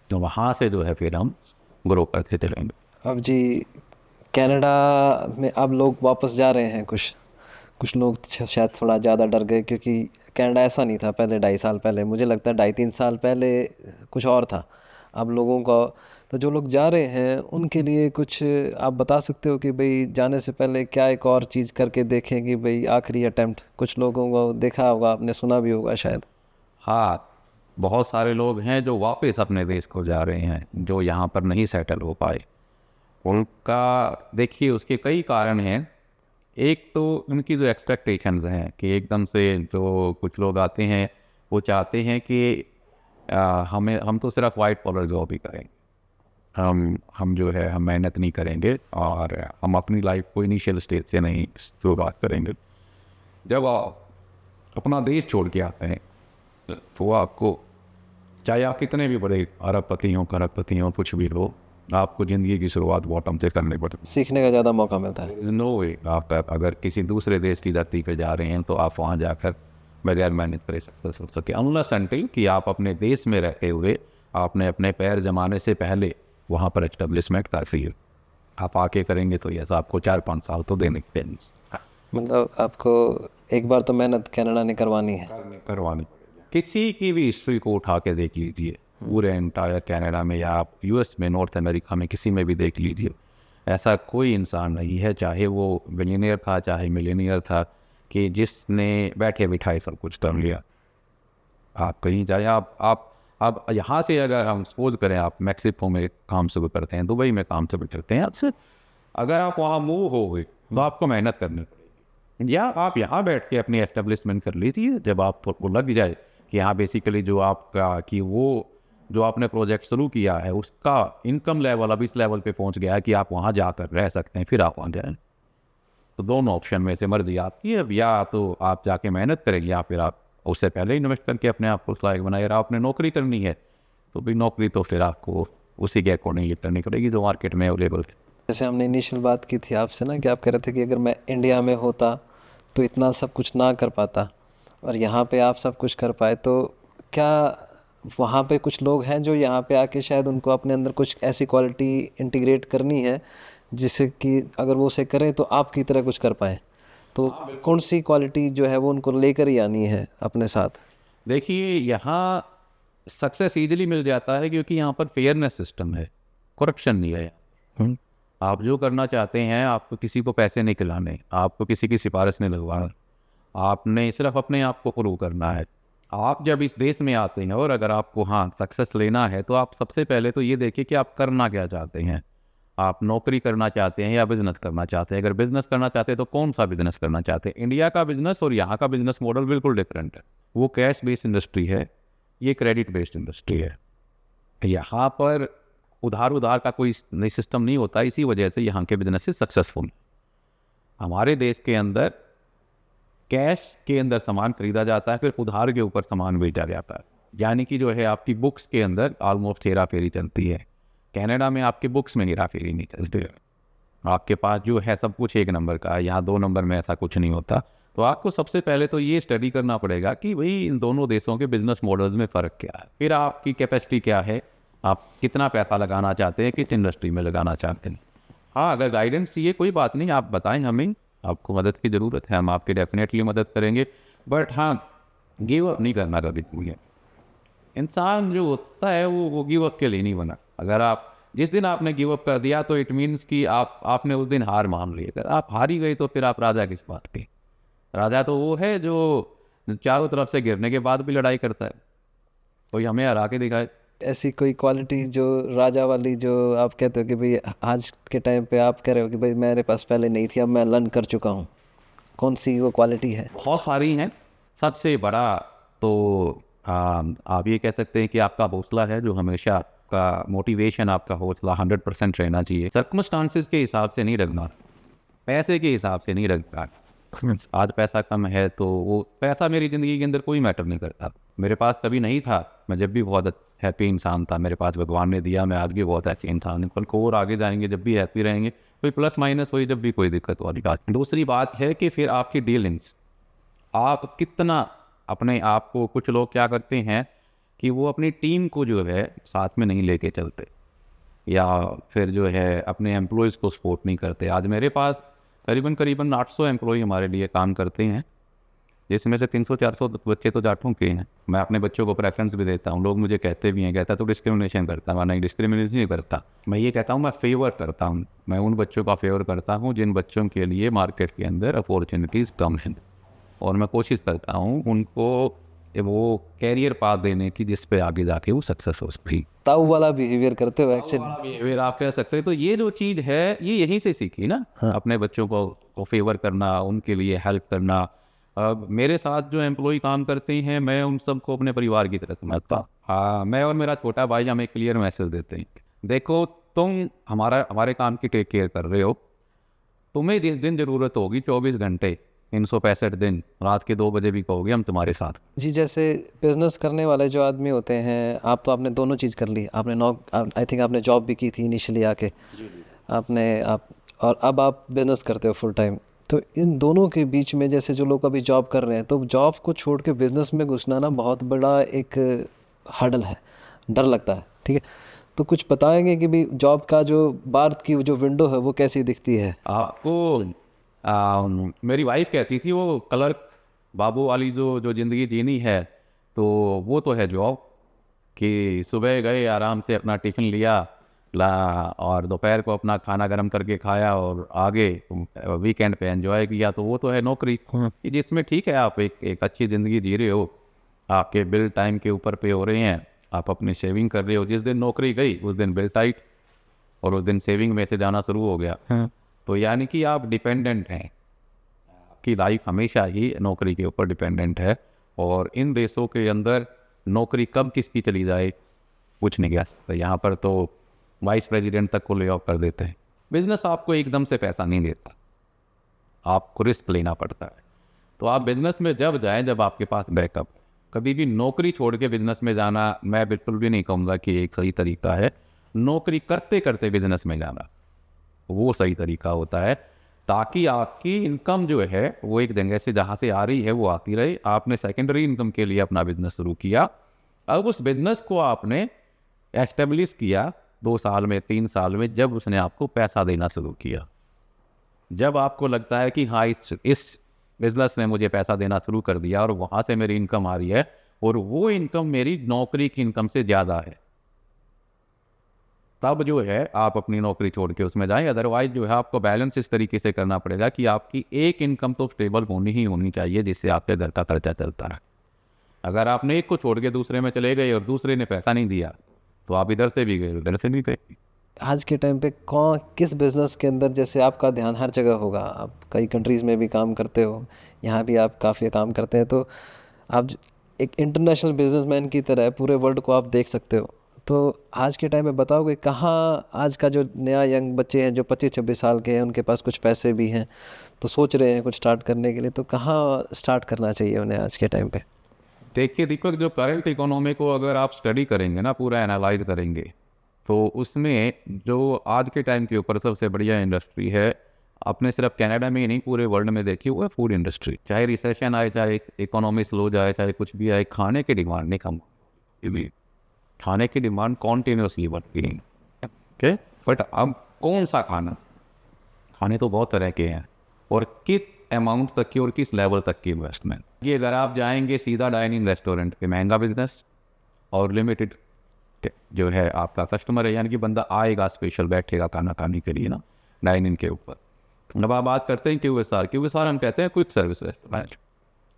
तो वहाँ से जो है फिर हम ग्रो करते चलेंगे। अब जी कनाडा में अब लोग वापस जा रहे हैं, कुछ लोग शायद थोड़ा ज़्यादा डर गए, क्योंकि कनाडा ऐसा नहीं था पहले 2.5 साल पहले। मुझे लगता है 2.5-3 साल पहले कुछ और था। अब लोगों का, तो जो लोग जा रहे हैं उनके लिए कुछ आप बता सकते हो कि भाई जाने से पहले क्या एक और चीज़ करके देखें कि भाई आखिरी अटेम्प्ट। कुछ लोगों को देखा होगा, आपने सुना भी होगा शायद। हाँ, बहुत सारे लोग हैं जो वापस अपने देश को जा रहे हैं, जो यहाँ पर नहीं सेटल हो पाए। उनका देखिए उसके कई कारण हैं। एक तो उनकी जो एक्सपेक्टेशंस हैं कि एकदम से जो कुछ लोग आते हैं वो चाहते हैं कि हम तो सिर्फ वाइट कॉलर जॉब ही करेंगे, हम जो है हम मेहनत नहीं करेंगे, और हम अपनी लाइफ को इनिशियल स्टेज से नहीं शुरुआत करेंगे। जब आप अपना देश छोड़ के आते हैं तो आपको, चाहे आप कितने भी बड़े अरबपति हों, करोड़पति हों, कुछ भी हो, आपको ज़िंदगी की शुरुआत बॉटम से करनी पड़ती है। सीखने का ज़्यादा मौका मिलता है। नो वे, आप अगर किसी दूसरे देश की धरती पर जा रहे हैं तो आप वहाँ जाकर बगैर मेहनत करे सक्सेस हो सके, अनलेस अनटिल कि आप अपने देश में रहते हुए आपने अपने पैर जमाने से पहले वहाँ पर एस्टेब्लिशमेंट कर ली है। आप आके करेंगे तो यस आपको 4-5 साल तो देने के मतलब आपको एक बार तो मेहनत कनाडा ने करवानी है। करवानी। किसी की भी हिस्ट्री को उठा के देख लीजिए, पूरे एंटायर कनाडा में या आप यूएस में, नॉर्थ अमेरिका में, किसी में भी देख लीजिए, ऐसा कोई इंसान नहीं है, चाहे वो बिलियनियर था चाहे मिलियनियर था, कि जिसने बैठे बिठाए सब कुछ कर लिया। आप कहीं जाए, आप यहाँ से अगर हम सपोज करें आप मैक्सिको में काम शुरू करते हैं, दुबई में काम शुरू करते हैं, आपसे अगर आप वहाँ मूव हो गए तो आपको मेहनत करनी पड़ेगी, या आप यहाँ बैठ के अपनी एस्टेब्लिशमेंट कर लीजिए। जब आपको लग जाए कि यहाँ बेसिकली जो आपका कि वो जो आपने प्रोजेक्ट शुरू किया है उसका इनकम लेवल अब इस लेवल पे पहुँच गया है कि आप वहाँ जाकर रह सकते हैं, फिर आप वहाँ जाएँ। तो दोनों ऑप्शन में से मर्जी आपकी है, या तो आप जाके मेहनत करेंगे या फिर आप उससे पहले इन्वेस्ट करके अपने आप को लायक बनाए। अगर आपने नौकरी करनी है तो भी नौकरी तो फिर आपको उसी के अकॉर्डिंग करनी पड़ेगी जो मार्केट में अवेलेबल है। जैसे हमने इनिशियल बात की थी आपसे ना, कि आप कह रहे थे कि अगर मैं इंडिया में होता तो इतना सब कुछ ना कर पाता, और यहाँ पे आप सब कुछ कर पाए, तो क्या वहाँ पे कुछ लोग हैं जो यहाँ पे आके शायद उनको अपने अंदर कुछ ऐसी क्वालिटी इंटीग्रेट करनी है जिससे कि अगर वो उसे करें तो आपकी तरह कुछ कर पाए, तो कौन सी क्वालिटी जो है वो उनको लेकर ही आनी है अपने साथ? देखिए, यहाँ सक्सेस ईजिली मिल जाता है क्योंकि यहाँ पर फेयरनेस सिस्टम है, करप्शन नहीं है। आप जो करना चाहते हैं, आपको किसी को पैसे नहीं खिलाने, आपको किसी की सिफारिश नहीं लगवाना, आपने सिर्फ अपने आप को प्रूव करना है। आप जब इस देश में आते हैं और अगर आपको सक्सेस लेना है तो आप सबसे पहले तो ये देखिए कि आप करना क्या चाहते हैं। आप नौकरी करना चाहते हैं या बिजनेस करना चाहते हैं? अगर बिजनेस करना चाहते हैं तो कौन सा बिजनेस करना चाहते हैं? इंडिया का बिजनेस और यहाँ का बिजनेस मॉडल बिल्कुल डिफरेंट है। वो कैश बेस्ड इंडस्ट्री है, ये क्रेडिट बेस्ड इंडस्ट्री है। यहाँ पर उधार का कोई सिस्टम नहीं होता, इसी वजह से यहाँ के बिजनेस सक्सेसफुल। हमारे देश के अंदर कैश के अंदर सामान खरीदा जाता है, फिर उधार के ऊपर सामान बेचा जाता है, यानी कि जो है आपकी बुक्स के अंदर ऑलमोस्ट हेरा फेरी चलती है। कनाडा में आपके बुक्स में हेरा फेरी नहीं चलती, आपके पास जो है सब कुछ एक नंबर का है। यहाँ 2 नंबर में ऐसा कुछ नहीं होता। तो आपको सबसे पहले तो ये स्टडी करना पड़ेगा कि भाई इन दोनों देशों के बिजनेस मॉडल्स में फ़र्क क्या है, फिर आपकी कैपेसिटी क्या है, आप कितना पैसा लगाना चाहते हैं, किस इंडस्ट्री में लगाना चाहते हैं। हाँ, अगर गाइडेंस चाहिए कोई बात नहीं, आप बताएं हमें, आपको मदद की ज़रूरत है, हम आपकी डेफिनेटली मदद करेंगे। बट हाँ, गिव अप नहीं करना कभी भी। इंसान जो होता है वो गिव अप के लिए नहीं बना। अगर आप जिस दिन आपने गिव अप कर दिया तो इट मीन्स कि आपने उस दिन हार मान ली। अगर आप हार ही गए तो फिर आप राजा किस बात के? राजा तो वो है जो चारों तरफ से गिरने के बाद भी लड़ाई करता है, कोई हमें हरा के दिखाए। ऐसी कोई क्वालिटी जो राजा वाली, जो आप कहते हो कि भाई आज के टाइम पे आप कह रहे हो कि भाई मेरे पास पहले नहीं थी, अब मैं लर्न कर चुका हूँ, कौन सी वो क्वालिटी है? बहुत सारी हैं। सबसे बड़ा तो आप ये कह सकते हैं कि आपका हौसला है, जो हमेशा आपका मोटिवेशन, आपका हौसला 100% रहना चाहिए। सर्कमस्टांसिस के हिसाब से नहीं रखना, पैसे के हिसाब से नहीं रखना। आज पैसा कम है तो वो पैसा मेरी ज़िंदगी के अंदर कोई मैटर नहीं करता। मेरे पास कभी नहीं था, मैं जब भी बहुत हैप्पी इंसान था, मेरे पास भगवान ने दिया, मैं आज भी बहुत अच्छे इंसान हूँ। कल को और आगे जाएंगे जब भी हैप्पी रहेंगे, कोई प्लस माइनस हुई जब भी कोई दिक्कत वाली बात। दूसरी बात है कि फिर आपकी डीलिंग्स, आप कितना अपने आप को, कुछ लोग क्या करते हैं कि वो अपनी टीम को जो है साथ में नहीं लेके चलते, या फिर जो है अपने एम्प्लॉयज़ को सपोर्ट नहीं करते। आज मेरे पास करीबन 800 एम्प्लॉय हमारे लिए काम करते हैं, जिसमें से 300-400 बच्चे तो जाटों के हैं। मैं अपने बच्चों को प्रेफरेंस भी देता हूँ। लोग मुझे कहते भी हैं, कहता तो डिस्क्रिमिनेशन करता, मैं नहीं डिस्क्रिमिनेशन नहीं करता। मैं ये कहता हूँ मैं फेवर करता हूँ, मैं उन बच्चों का फेवर करता हूँ जिन बच्चों के लिए मार्केट के अंदर अपॉर्चुनिटीज़ कम हैं, और मैं कोशिश करता हूँ उनको वो कैरियर पाथ देने की जिस पे आगे जाके वो सक्सेस हो सके। ताऊ वाला बिहेवियर करते हो एक्चुअली। बिहेवियर आप कह सकते हैं। तो ये जो चीज़ है ये यहीं से सीखी ना। हाँ। अपने बच्चों को फेवर करना, उनके लिए हेल्प करना। अब मेरे साथ जो एम्प्लॉय काम करते हैं, मैं उन सबको अपने परिवार की तरह समझता। हाँ, मैं और मेरा छोटा भाई हमें क्लियर मैसेज देते हैं, देखो तुम हमारे काम की टेक केयर कर रहे हो, तुम्हें जिस दिन ज़रूरत होगी 24 घंटे 365 दिन रात के 2 बजे भी कहोगे, हम तुम्हारे साथ। जी, जैसे बिजनेस करने वाले जो आदमी होते हैं, आप तो आपने दोनों चीज़ कर ली, आपने आई थिंक आपने जॉब भी की थी इनिशियली आके, और अब आप बिजनेस करते हो फुल टाइम। तो इन दोनों के बीच में जैसे जो लोग अभी जॉब कर रहे हैं, तो जॉब को छोड़ के बिजनेस में घुसना ना बहुत बड़ा एक हर्डल है, डर लगता है, ठीक है? तो कुछ बताएंगे कि भाई जॉब का जो बाहर की जो विंडो है वो कैसी दिखती है आपको? मेरी वाइफ कहती थी वो क्लर्क बाबू वाली जो ज़िंदगी जीनी है, तो वो तो है जॉब, कि सुबह गए, आराम से अपना टिफ़िन लिया, और दोपहर को अपना खाना गर्म करके खाया और आगे वीकेंड पे एंजॉय किया, तो वो तो है नौकरी कि जिसमें ठीक है आप एक अच्छी ज़िंदगी जी रहे हो, आपके बिल टाइम के ऊपर पे हो रहे हैं, आप अपनी सेविंग कर रहे हो। जिस दिन नौकरी गई उस दिन बिल टाइट और उस दिन सेविंग में से जाना शुरू हो गया। तो यानी कि आप डिपेंडेंट हैं, आपकी लाइफ हमेशा ही नौकरी के ऊपर डिपेंडेंट है। और इन देशों के अंदर नौकरी कब किसकी चली जाए कुछ नहीं कह सकते। यहाँ पर तो वाइस प्रेसिडेंट तक को ले ऑफ कर देते हैं। बिजनेस आपको एकदम से पैसा नहीं देता, आपको रिस्क लेना पड़ता है। तो आप बिजनेस में जब जाएं जब आपके पास बैकअप। कभी भी नौकरी छोड़ के बिजनेस में जाना मैं बिल्कुल भी नहीं कहूँगा कि एक सही तरीका है। नौकरी करते करते बिजनेस में जाना वो सही तरीका होता है, ताकि आपकी इनकम जो है वो एक जगह से जहाँ से आ रही है वो आती रहे। आपने सेकेंडरी इनकम के लिए अपना बिजनेस शुरू किया, अब उस बिजनेस को आपने एस्टेब्लिश किया 2 साल में 3 साल में, जब उसने आपको पैसा देना शुरू किया, जब आपको लगता है कि हाँ इस बिजनेस ने मुझे पैसा देना शुरू कर दिया और वहाँ से मेरी इनकम आ रही है और वो इनकम मेरी नौकरी की इनकम से ज़्यादा है, तब जो है आप अपनी नौकरी छोड़ के उसमें जाएं। अदरवाइज जो है आपको बैलेंस इस तरीके से करना पड़ेगा कि आपकी एक इनकम तो स्टेबल होनी ही होनी चाहिए जिससे आपके घर का खर्चा चलता रहे। अगर आपने एक को छोड़ के दूसरे में चले गए और दूसरे ने पैसा नहीं दिया तो आप इधर से भी गए उधर से भी गए। आज के टाइम पे किस बिज़नेस के अंदर जैसे आपका ध्यान हर जगह होगा, आप कई कंट्रीज़ में भी काम करते हो, यहाँ भी आप काफ़ी काम करते हैं, तो आप एक इंटरनेशनल बिजनेसमैन की तरह पूरे वर्ल्ड को आप देख सकते हो। तो आज के टाइम में बताओगे कहाँ आज का जो नया यंग बच्चे हैं जो 25-26 साल के हैं, उनके पास कुछ पैसे भी हैं तो सोच रहे हैं कुछ स्टार्ट करने के लिए, तो कहाँ स्टार्ट करना चाहिए उन्हें आज के टाइम पे? देखिए दीपक, जो करंट इकोनॉमी को अगर आप स्टडी करेंगे ना, पूरा एनालाइज करेंगे, तो उसमें जो आज के टाइम के ऊपर सबसे बढ़िया इंडस्ट्री है, अपने सिर्फ कनाडा में ही नहीं पूरे वर्ल्ड में देखिए, वो है फूड इंडस्ट्री। चाहे रिसेशन आए, चाहे इकोनॉमी स्लो जाए, चाहे कुछ भी आए, खाने की डिमांड नहीं कम, खाने की डिमांड कॉन्टीन्यूसली बढ़ती है। ओके, बट अब कौन सा खाना, खाने तो बहुत तरह के हैं और किस अमाउंट तक की और किस लेवल तक की इन्वेस्टमेंट। ये अगर आप जाएंगे सीधा डाइनिंग रेस्टोरेंट पे, महंगा बिजनेस और लिमिटेड जो है आपका कस्टमर है, यानी कि बंदा आएगा स्पेशल बैठेगा खाना खाने के लिए ना डाइनिंग के ऊपर। अब आप बात करते हैं QSR हम कहते हैं quick service restaurant.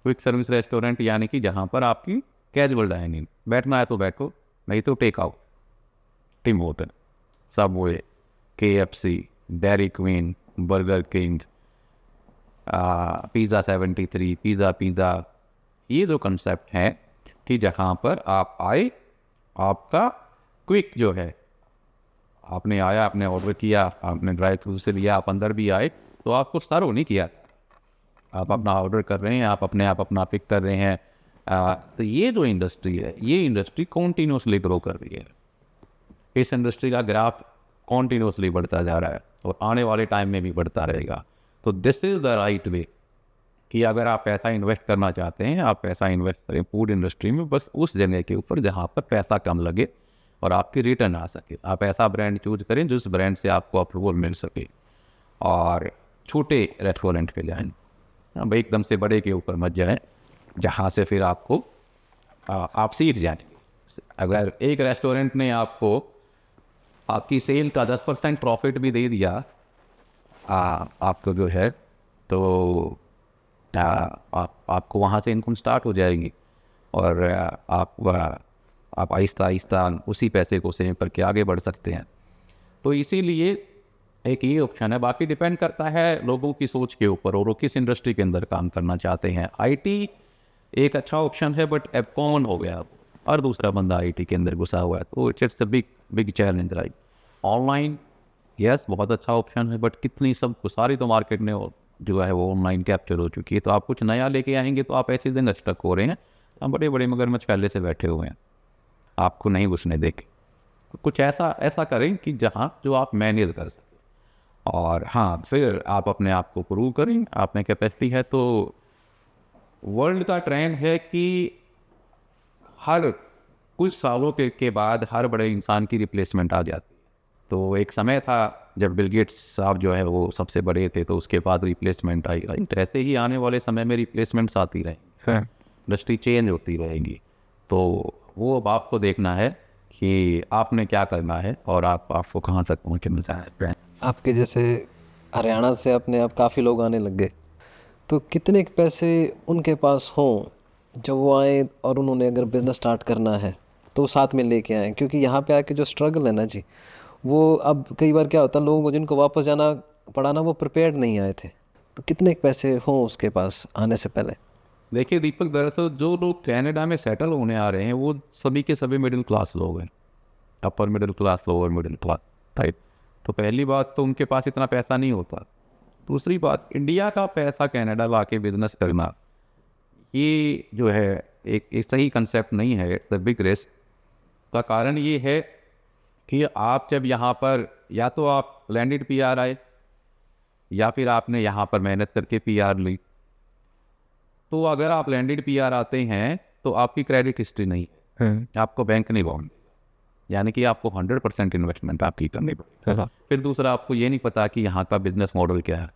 Quick service restaurant यानी कि जहाँ पर आपकी कैजुअल डाइनिंग, बैठना है तो बैठो, नहीं तो टेक आउट, टिम होटल, Subway, KFC, Dairy Queen, Burger King, pizza 73, pizza, ये जो कंसेप्ट है कि जहाँ पर आप आए, आपका क्विक जो है, आपने आया, आपने ऑर्डर किया, आपने ड्राइव थ्रू से लिया, आप अंदर भी आए तो आपको सर्व नहीं किया, आप अपना ऑर्डर कर रहे हैं, आप अपना पिक कर रहे हैं। तो ये जो इंडस्ट्री है, ये इंडस्ट्री कॉन्टीन्यूसली ग्रो कर रही है। इस इंडस्ट्री का ग्राफ कॉन्टीन्यूसली बढ़ता जा रहा है और आने वाले टाइम में भी बढ़ता रहेगा। तो this is the right way कि अगर आप पैसा इन्वेस्ट करना चाहते हैं, आप पैसा इन्वेस्ट करें फूड इंडस्ट्री में, बस उस जगह के ऊपर जहाँ पर पैसा कम लगे और आपकी रिटर्न आ सके। आप ऐसा ब्रांड चूज करें जिस ब्रांड से आपको अप्रूवल मिल सके, और छोटे रेस्टोरेंट पे जाएं, भाई एकदम से बड़े के ऊपर मत जाएं जहाँ से फिर आपको आप सीख जाएंगे। अगर एक रेस्टोरेंट ने आपको आपकी सेल का 10% प्रॉफिट भी दे दिया आपको जो है, तो आपको वहाँ से इनकम स्टार्ट हो जाएगी और आप आहिस्ता आहिस्ता उसी पैसे को सेव करके आगे बढ़ सकते हैं। तो इसीलिए एक ये ऑप्शन है। बाकी डिपेंड करता है लोगों की सोच के ऊपर और वो किस इंडस्ट्री के अंदर काम करना चाहते हैं। IT एक अच्छा ऑप्शन है, बट अब कौन हो गया और दूसरा बंदा IT के अंदर घुसा हुआ है, तो it's a big challenge right. Online yes बहुत अच्छा ऑप्शन है, बट कितनी सब सारी तो मार्केट में जो है वो ऑनलाइन कैप्चर हो चुकी है। तो आप कुछ नया लेके आएंगे तो आप ऐसे दिन स्टक हो रहे हैं, हम बड़े बड़े मगरमच्छ पहले से बैठे हुए हैं, आपको नहीं घुसने देंगे। कुछ ऐसा करें कि जहाँ जो आप मैनेज कर सकें, और हाँ फिर आप अपने आप को प्रूव करें, आप में कैपेसिटी है। तो वर्ल्ड का ट्रेंड है कि हर कुछ सालों के बाद हर बड़े इंसान की रिप्लेसमेंट आ जाती है। तो एक समय था जब बिल गेट्स साहब जो है वो सबसे बड़े थे, तो उसके बाद रिप्लेसमेंट आई, राइट। ऐसे ही आने वाले समय में रिप्लेसमेंट्स आती रहेंगी, इंडस्ट्री चेंज होती रहेगी। तो वो अब आपको देखना है कि आपने क्या करना है और आपको कहाँ तक पहुँचना है। आपके जैसे हरियाणा से अपने आप काफ़ी लोग आने लग गए, तो कितने पैसे उनके पास हों जब वो आए और उन्होंने अगर बिज़नेस स्टार्ट करना है तो साथ में लेके आएँ, क्योंकि यहाँ पे आके जो स्ट्रगल है ना जी, वो अब कई बार क्या होता है, लोगों को जिनको वापस जाना पड़ा ना, वो प्रिपेयर्ड नहीं आए थे। तो कितने पैसे हों उसके पास आने से पहले? देखिए दीपक, दरअसल जो लोग कनाडा में सेटल होने आ रहे हैं वो सभी के सभी मिडिल क्लास लोग हैं, upper middle class, lower middle class type. तो पहली बात तो उनके पास इतना पैसा नहीं होता। दूसरी बात, इंडिया का पैसा कनाडा ला के बिजनेस करना, ये जो है एक सही कंसेप्ट नहीं है। It's a big risk. का कारण ये है कि आप जब यहाँ पर, या तो आप लैंडेड पीआर आए या फिर आपने यहाँ पर मेहनत करके पीआर ली। तो अगर आप लैंडेड पीआर आते हैं तो आपकी क्रेडिट हिस्ट्री नहीं है, आपको बैंक नहीं बॉन्ड, यानी कि आपको 100% इन्वेस्टमेंट आपकी करनी पड़ेगी। फिर दूसरा, आपको ये नहीं पता कि यहाँ का बिजनेस मॉडल क्या है।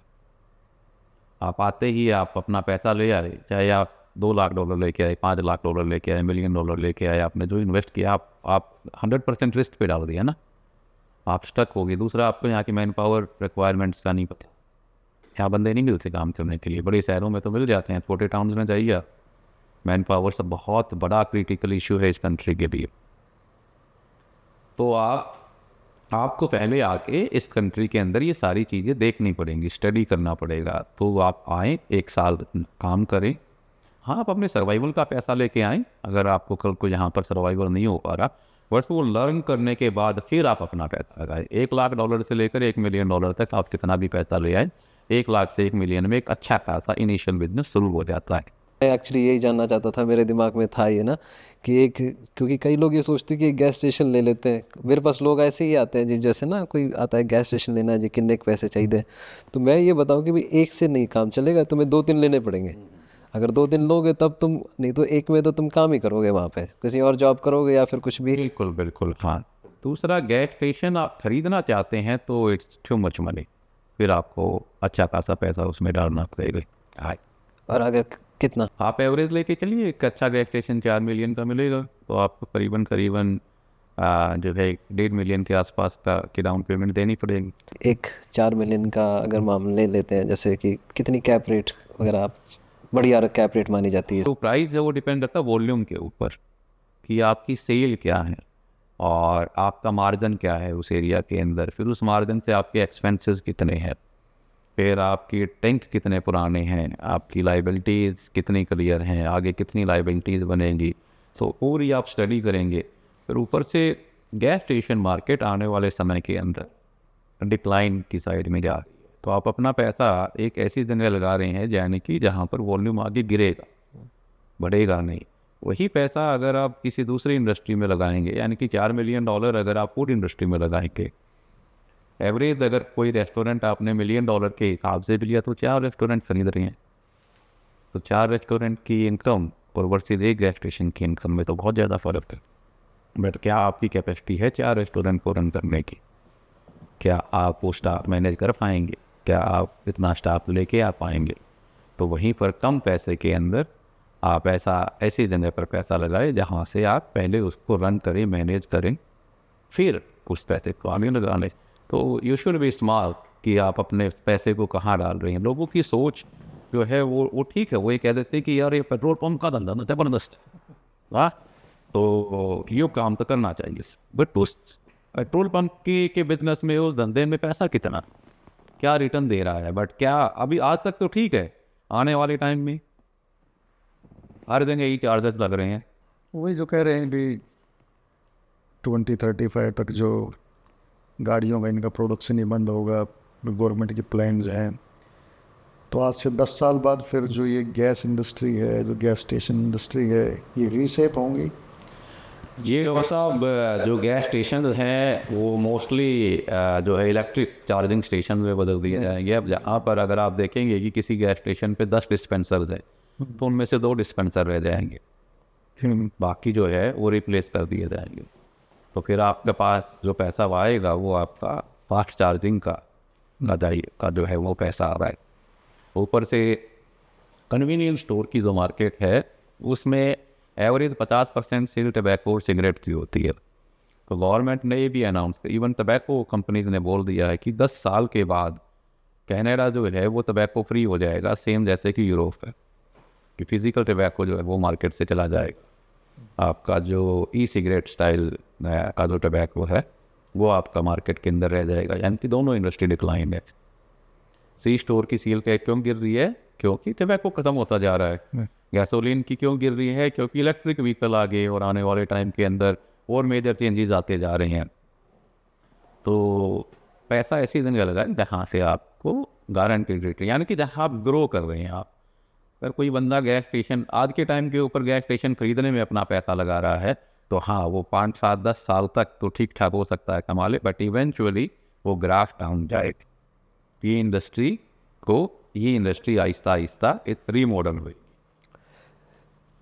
आप आते ही आप अपना पैसा ले आए, चाहे आप $2 लाख लेके आए, $5 लाख लेके आए, $1 मिलियन लेके आए, आपने जो इन्वेस्ट किया आप 100% रिस्क पे डाल दिया ना, आप स्टक हो गए। दूसरा, आपको यहाँ की मैन पावर रिक्वायरमेंट्स का नहीं पता, यहाँ बंदे नहीं मिलते काम करने के लिए। बड़े शहरों में तो मिल जाते हैं, छोटे टाउन्स में जाइए आप, मैन पावर सब बहुत बड़ा क्रिटिकल इशू है इस कंट्री के लिए। तो आपको पहले आके इस कंट्री के अंदर ये सारी चीज़ें देखनी पड़ेंगी, स्टडी करना पड़ेगा। तो आप आएँ, 1 साल काम करें। हाँ, आप अपने सर्वाइवल का पैसा लेके आएँ, अगर आपको कल को यहाँ पर सर्वाइवल नहीं हो पा रहा, बस वो लर्न करने के बाद फिर आप अपना पैसा लगाएं। $1 लाख से लेकर $1 मिलियन तक आप कितना भी पैसा ले आए, 1 लाख से 1 मिलियन में एक अच्छा पैसा इनिशियल बिजनेस शुरू हो जाता है। मैं एक्चुअली यही जानना चाहता था, मेरे दिमाग में था ये ना कि एक, क्योंकि कई लोग ये सोचते हैं कि एक गैस स्टेशन ले लेते हैं। मेरे पास लोग ऐसे ही आते हैं जी, जैसे ना कोई आता है गैस स्टेशन लेना है जी, कितने पैसे चाहिए। तो मैं ये बताऊं कि भाई एक से नहीं काम चलेगा, तुम्हें 2-3 लेने पड़ेंगे। अगर 2-3 लोगे तब तुम, नहीं तो एक में तो तुम काम ही करोगे, वहाँ पे किसी और जॉब करोगे या फिर कुछ भी। बिल्कुल बिल्कुल, हाँ। दूसरा, गैस स्टेशन आप खरीदना चाहते हैं तो इट्स टू मच मनी, फिर आपको अच्छा खासा पैसा उसमें डालना पड़ेगा। हाँ, और अगर कितना आप एवरेज लेके चलिए, एक अच्छा गैस स्टेशन 4 मिलियन का मिलेगा, तो आपको करीबन जो है 1.5 मिलियन के आसपास की डाउन पेमेंट देनी पड़ेगी। एक 4 मिलियन का अगर मामले ले लेते हैं, जैसे कि कितनी कैप रेट वगैरह आप, बढ़िया कैप रेट मानी जाती है? तो प्राइस है वो डिपेंड करता है वॉल्यूम के ऊपर, कि आपकी सेल क्या है और आपका मार्जिन क्या है उस एरिया के अंदर। फिर उस मार्जिन से आपके एक्सपेंसेस कितने हैं, फिर आपकी टैंक कितने पुराने हैं, आपकी लाइबिलिटीज़ कितनी क्लियर हैं, आगे कितनी लाइबिलिटीज़ बनेंगी। तो पूरी आप स्टडी करेंगे। फिर ऊपर से गैस स्टेशन मार्केट आने वाले समय के अंदर डिक्लाइन की साइड में जा रही है, तो आप अपना पैसा एक ऐसी जगह लगा रहे हैं यानी कि जहाँ पर वॉल्यूम आगे गिरेगा, बढ़ेगा नहीं। वही पैसा अगर आप किसी दूसरी इंडस्ट्री में लगाएंगे, यानी कि $4 मिलियन अगर आप फूड इंडस्ट्री में लगाएंगे, एवरेज अगर कोई रेस्टोरेंट आपने $1 मिलियन के हिसाब से भी लिया तो 4 रेस्टोरेंट खरीद रहे हैं। तो 4 रेस्टोरेंट की इनकम और वर्सेस एक गैस स्टेशन की इनकम में तो बहुत ज़्यादा फ़र्क है। बट क्या आपकी कैपेसिटी है 4 रेस्टोरेंट को रन करने की? क्या आप वो स्टाफ मैनेज कर पाएंगे? क्या आप इतना स्टाफ लेके आ पाएंगे? तो वहीं पर कम पैसे के अंदर आप ऐसी जगह पर पैसा लगाए जहाँ से आप पहले उसको रन करें, मैनेज करें, फिर उस पैसे को आगे लगा लें। तो यू शुड बी स्मार्ट कि आप अपने पैसे को कहाँ डाल रहे हैं। लोगों की सोच जो है वो ठीक है, वो ये कह देते हैं कि यार ये पेट्रोल पंप का धंधा ना ज़बरदस्त है, हाँ, तो ये काम तो करना चाहिए। बट उस पेट्रोल पंप के बिजनेस में, उस धंधे में पैसा कितना, क्या रिटर्न दे रहा है? बट क्या अभी आज तक तो ठीक है, आने वाले टाइम में हर जगह यही चार्जेस लग रहे हैं। वही जो कह रहे हैं भी 2035 तक जो गाड़ियों का इनका प्रोडक्शन ही बंद होगा, गवर्नमेंट के प्लान्स हैं। तो आज से 10 साल बाद फिर जो ये गैस इंडस्ट्री है, जो गैस स्टेशन इंडस्ट्री है, ये रीसेप होंगी। ये साहब जो गैस स्टेशन हैं वो मोस्टली जो है इलेक्ट्रिक चार्जिंग स्टेशन में बदल दिए जाएंगे। अब जहाँ पर अगर आप देखेंगे कि किसी गैस स्टेशन पे 10 डिस्पेंसर्स हैं तो उनमें से 2 डिस्पेंसर रह जाएंगे, बाकी जो है वो रिप्लेस कर दिए जाएंगे। तो फिर आपके पास जो पैसा आएगा वो आपका फास्ट चार्जिंग का जो है वो पैसा आ रहा है। ऊपर से कन्वीनियंस स्टोर की जो मार्केट है उसमें एवरेज 50% सेल टबैको और सिगरेट की होती है। तो गवर्नमेंट ने ये भी अनाउंस किया, इवन टबैको कंपनीज ने बोल दिया है कि 10 साल के बाद कनाडा जो है वो टबैको फ्री हो जाएगा, सेम जैसे कि यूरोप है, कि फिजिकल टबैको जो है वो मार्केट से चला जाएगा। आपका जो ई सिगरेट स्टाइल का जो टबैको है वो आपका मार्केट के अंदर रह जाएगा, यानी कि दोनों इंडस्ट्री डिक्लाइन है। सी स्टोर की सील क्यों गिर रही है? क्योंकि टबैको खत्म होता जा रहा है। गैसोलीन की क्यों गिर रही है? क्योंकि इलेक्ट्रिक व्हीकल आ गए और आने वाले टाइम के अंदर और मेजर चेंजेस आते जा रहे हैं। तो पैसा ऐसी जगह लगाए जहाँ से आपको गारंटीड रेट, यानी कि जहाँ आप ग्रो कर रहे हैं। आप अगर कोई बंदा गैस स्टेशन आज के टाइम के ऊपर गैस स्टेशन खरीदने में अपना पैसा लगा रहा है, तो हाँ वो 5, 7, 10 साल तक तो ठीक ठाक हो सकता है कमा ले, बट इवेंचुअली वो ग्राफ डाउन जाएगी। ये इंडस्ट्री आहिस्ता आहिस्ता एक रीमॉडल हुई।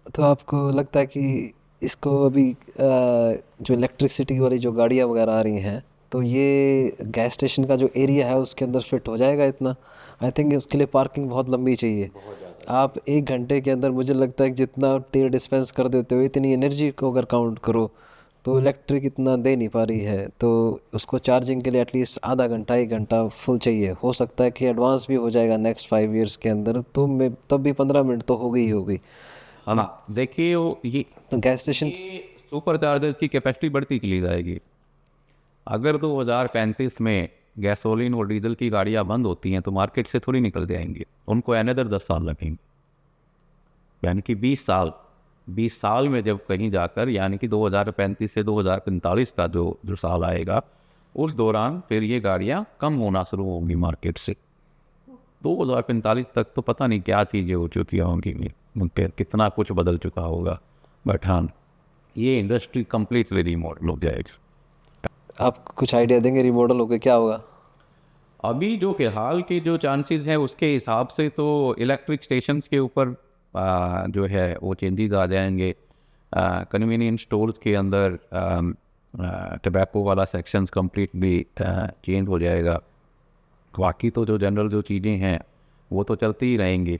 तो आपको लगता है कि इसको अभी जो इलेक्ट्रिसिटी वाली जो गाड़ियाँ वगैरह आ रही हैं, तो ये गैस स्टेशन का जो एरिया है उसके अंदर फिट हो जाएगा इतना? आई थिंक उसके लिए पार्किंग बहुत लंबी चाहिए। आप 1 घंटे के अंदर मुझे लगता है कि जितना तेल डिस्पेंस कर देते हो, इतनी एनर्जी को अगर काउंट करो तो इलेक्ट्रिक इतना दे नहीं पा रही है, तो उसको चार्जिंग के लिए एटलीस्ट आधा घंटा 1 घंटा फुल चाहिए। हो सकता है कि एडवांस भी हो जाएगा नेक्स्ट 5 ईयर्स के अंदर, तो मैं तब भी 15 मिनट तो हो गई ही होगी। है ना, देखिए वो ये तो गैस स्टेशन सुपर चार्जर की कैपेसिटी बढ़ती चली जाएगी। अगर 2035 में गैसोलीन और डीजल की गाड़ियां बंद होती हैं तो मार्केट से थोड़ी निकल जाएंगी, उनको अनदर 10 साल लगेंगे, यानी कि 20 साल में जब कहीं जाकर, यानी कि 2035 से 2045 का जो साल आएगा, उस दौरान फिर ये गाड़ियां कम होना शुरू होंगी मार्केट से। 2045 तक तो पता नहीं क्या चीज़ें हो चुकी होंगी, फिर कितना कुछ बदल चुका होगा, बट हाँ ये इंडस्ट्री कम्प्लीटली रीमॉडल हो जाएगी। आप कुछ आइडिया देंगे रिमॉडल होकर क्या होगा? अभी जो फिलहाल के जो चांसेस हैं उसके हिसाब से तो इलेक्ट्रिक स्टेशंस के ऊपर जो है वो चेंजेस आ जाएंगे। कन्वीनियंस स्टोर्स के अंदर टबैको वाला सेक्शंस कम्प्लीटली चेंज हो जाएगा। बाकी तो जो जनरल जो चीज़ें हैं वो तो चलती ही रहेंगी।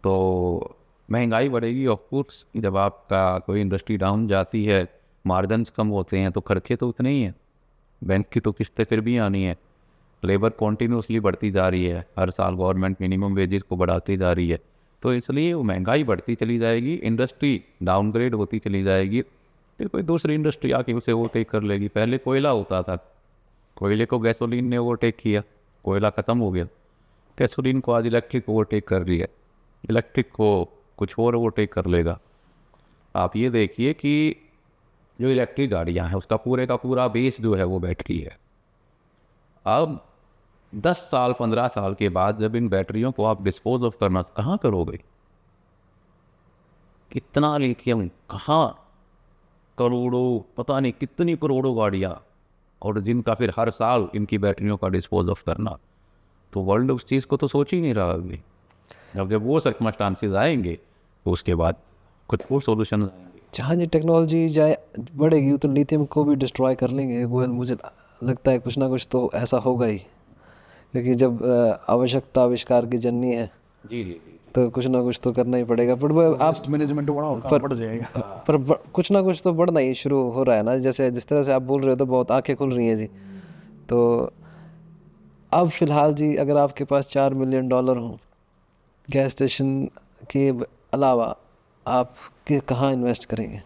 तो महंगाई बढ़ेगी ऑफ कोर्स, जब आपका कोई इंडस्ट्री डाउन जाती है, मार्जिन्स कम होते हैं तो खर्चे तो उतने ही हैं, बैंक की तो किस्तें फिर भी आनी है, लेबर कॉन्टीन्यूसली बढ़ती जा रही है, हर साल गवर्नमेंट मिनिमम वेजेस को बढ़ाती जा रही है, तो इसलिए वो महंगाई बढ़ती चली जाएगी, इंडस्ट्री डाउनग्रेड होती चली जाएगी, फिर कोई दूसरी इंडस्ट्री आके उसे ओवरटेक कर लेगी। पहले कोयला होता था, कोयले को गैसोलीन ने ओवरटेक किया, कोयला ख़त्म हो गया, गैसोलीन को आज इलेक्ट्रिक ओवरटेक कर रही है, इलेक्ट्रिक को कुछ और ओवरटेक कर लेगा। आप ये देखिए कि जो इलेक्ट्रिक गाड़ियाँ हैं उसका पूरे का पूरा बेस जो है वो बैटरी है। अब 10 साल 15 साल के बाद जब इन बैटरियों को आप डिस्पोज ऑफ करना कहाँ करोगे? कितना लिथियम, कहाँ, करोड़ों, पता नहीं कितनी करोड़ों गाड़ियाँ, और जिनका फिर हर साल इनकी बैटरियों का डिस्पोज ऑफ करना, तो वर्ल्ड उस चीज़ को तो सोच ही नहीं रहा अभी। अब जब वो सर्कमस्टांसेस आएंगे तो उसके बाद कुछ और सोल्यूशन आएंगे। जहाँ ये टेक्नोलॉजी जाए बढ़ेगी तो लिथियम को भी डिस्ट्रॉय कर लेंगे, वो मुझे लगता है कुछ ना कुछ तो ऐसा होगा ही, क्योंकि जब आवश्यकता आविष्कार की जननी है जी जी, तो कुछ ना कुछ तो करना ही पड़ेगा। पर वो आप मैनेजमेंट बढ़ जाएगा। पर कुछ ना कुछ तो बढ़ना ही शुरू हो रहा है ना, जैसे जिस तरह से आप बोल रहे हो तो बहुत आंखें खुल रही हैं जी। तो अब फ़िलहाल जी अगर आपके पास $4 मिलियन हो गैस स्टेशन के अलावा, आप कहाँ इन्वेस्ट करेंगे?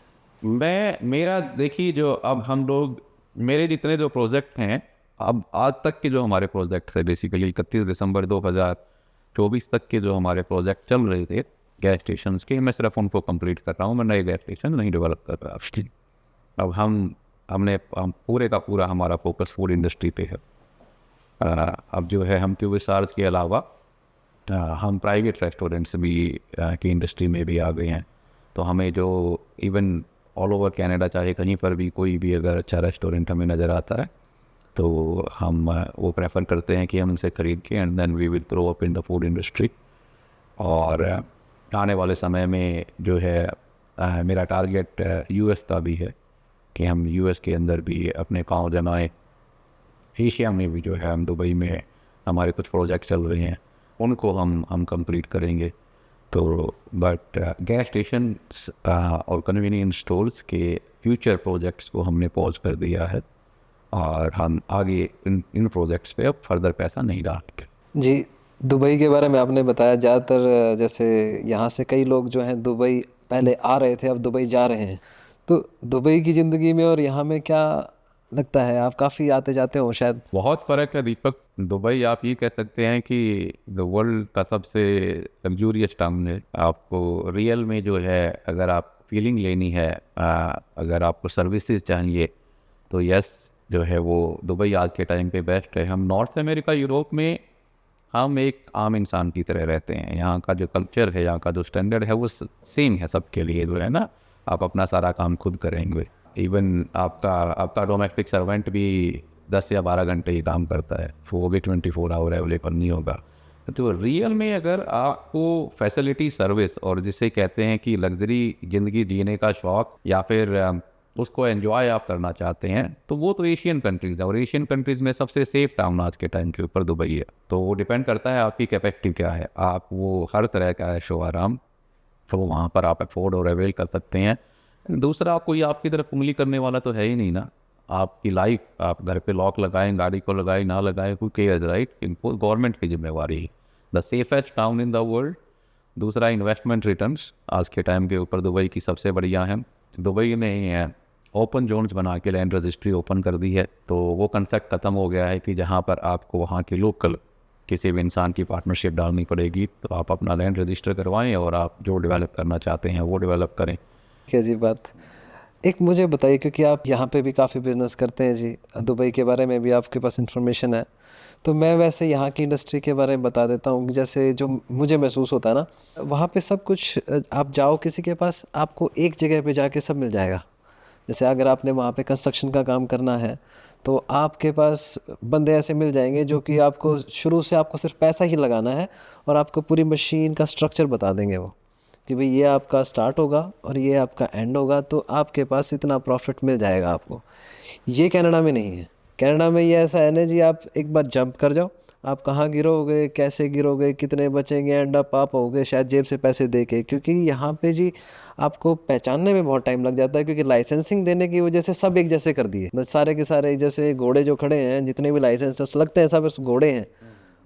मेरा देखिए, जो अब हम लोग, मेरे जितने जो प्रोजेक्ट हैं, अब आज तक के जो हमारे प्रोजेक्ट थे, बेसिकली 31 दिसंबर 2024 तक के जो हमारे प्रोजेक्ट चल रहे थे गैस स्टेशन के, मैं सिर्फ उनको कंप्लीट कर रहा हूँ, मैं नए गैस स्टेशन नहीं डेवलप कर रहा। अब हमने पूरे का पूरा हमारा फोकस फूड इंडस्ट्री पे है। अब जो है हम QSRs के अलावा हम प्राइवेट रेस्टोरेंट्स भी की इंडस्ट्री में भी आ गए हैं। तो हमें जो इवन ऑल ओवर कनाडा, चाहे कहीं पर भी कोई भी अगर अच्छा रेस्टोरेंट हमें नज़र आता है तो हम वो प्रेफर करते हैं कि हम उनसे ख़रीद के and then we will grow up in the food industry. और आने वाले समय में जो है मेरा टारगेट US का भी है कि हम US के अंदर भी अपने पाँव जमाएँ। एशिया में भी जो है हम दुबई में हमारे कुछ प्रोजेक्ट चल रहे हैं, उनको हम कंप्लीट करेंगे। तो बट गैस स्टेशन और कन्वीनियंस स्टोर्स के फ्यूचर प्रोजेक्ट्स को हमने पॉज कर दिया है और हम आगे इन प्रोजेक्ट्स पे अब फर्दर पैसा नहीं डालेंगे। जी, दुबई के बारे में आपने बताया। ज़्यादातर जैसे यहाँ से कई लोग जो हैं दुबई पहले आ रहे थे, अब दुबई जा रहे हैं। तो दुबई की ज़िंदगी में और यहाँ में क्या लगता है? आप काफ़ी आते जाते हो शायद। बहुत फ़र्क है दीपक। दुबई आप ये कह सकते हैं कि द वर्ल्ड का सबसे लग्जूरियस टाउन है। आपको रियल में जो है, अगर आप फीलिंग लेनी है, अगर आपको सर्विसेज चाहिए, तो यस जो है वो दुबई आज के टाइम पे बेस्ट है। हम नॉर्थ अमेरिका, यूरोप में हम एक आम इंसान की तरह रहते हैं। यहाँ का जो कल्चर है, यहाँ का जो स्टैंडर्ड है, वो सेम है सबके लिए, जो है ना। आप अपना सारा काम खुद करेंगे। इवन आपका डोमेस्टिक सर्वेंट भी 10 या 12 घंटे ही काम करता है, वो भी 24 आवर अवेलेबल नहीं होगा। तो रियल में अगर आपको फैसिलिटी, सर्विस और जिसे कहते हैं कि लग्जरी ज़िंदगी जीने का शौक़ या फिर उसको एंजॉय आप करना चाहते हैं, तो वो तो एशियन कंट्रीज़ है। और एशियन कंट्रीज़ में सबसे सेफ टाउन आज के टाइम के ऊपर दुबई है। तो वो डिपेंड करता है आपकी कैपेसिटी क्या है। आप वो हर तरह का ऐशो आराम तो वहाँ पर आप अफोर्ड और अवेल कर सकते हैं। दूसरा, कोई आपकी तरफ उंगली करने वाला तो है ही नहीं ना। आपकी लाइफ, आप घर पे लॉक लगाएं, गाड़ी को लगाएं ना लगाएं, हु केयर्स, राइट? इनको गवर्नमेंट की जिम्मेवारी है। The safest town in the world. दूसरा, इन्वेस्टमेंट रिटर्न्स आज के टाइम के ऊपर दुबई की सबसे बढ़िया है। दुबई ने ओपन जोन्स बना के लैंड रजिस्ट्री ओपन कर दी है। तो वो कंसेप्ट ख़त्म हो गया है कि जहाँ पर आपको वहाँ के लोकल किसी भी इंसान की पार्टनरशिप डालनी पड़ेगी। तो आप अपना लैंड रजिस्टर करवाएं और आप जो डेवलप करना चाहते हैं वो डेवलप करें। क्या जी बात। एक मुझे बताइए, क्योंकि आप यहाँ पे भी काफ़ी बिजनेस करते हैं जी, दुबई के बारे में भी आपके पास इन्फॉर्मेशन है, तो मैं वैसे यहाँ की इंडस्ट्री के बारे में बता देता हूँ। जैसे जो मुझे महसूस होता है ना, वहाँ पे सब कुछ, आप जाओ किसी के पास, आपको एक जगह पे जाके सब मिल जाएगा। जैसे अगर आपने वहाँ पे कंस्ट्रक्शन का काम करना है, तो आपके पास बंदे ऐसे मिल जाएंगे जो कि आपको शुरू से आपको सिर्फ पैसा ही लगाना है और आपको पूरी मशीन का स्ट्रक्चर बता देंगे वो, कि भाई ये आपका स्टार्ट होगा और ये आपका एंड होगा, तो आपके पास इतना प्रॉफिट मिल जाएगा आपको। ये कनाडा में नहीं है। कनाडा में ये ऐसा है ना जी, आप एक बार जंप कर जाओ, आप कहाँ गिरोगे, कैसे गिरोगे, कितने बचेंगे, एंड अप आप होगे शायद जेब से पैसे दे के। क्योंकि यहाँ पे जी आपको पहचानने में बहुत टाइम लग जाता है, क्योंकि लाइसेंसिंग देने की वजह से सब एक जैसे कर दिए, सारे के सारे। जैसे घोड़े जो खड़े हैं, जितने भी लाइसेंस लगते हैं सब घोड़े हैं,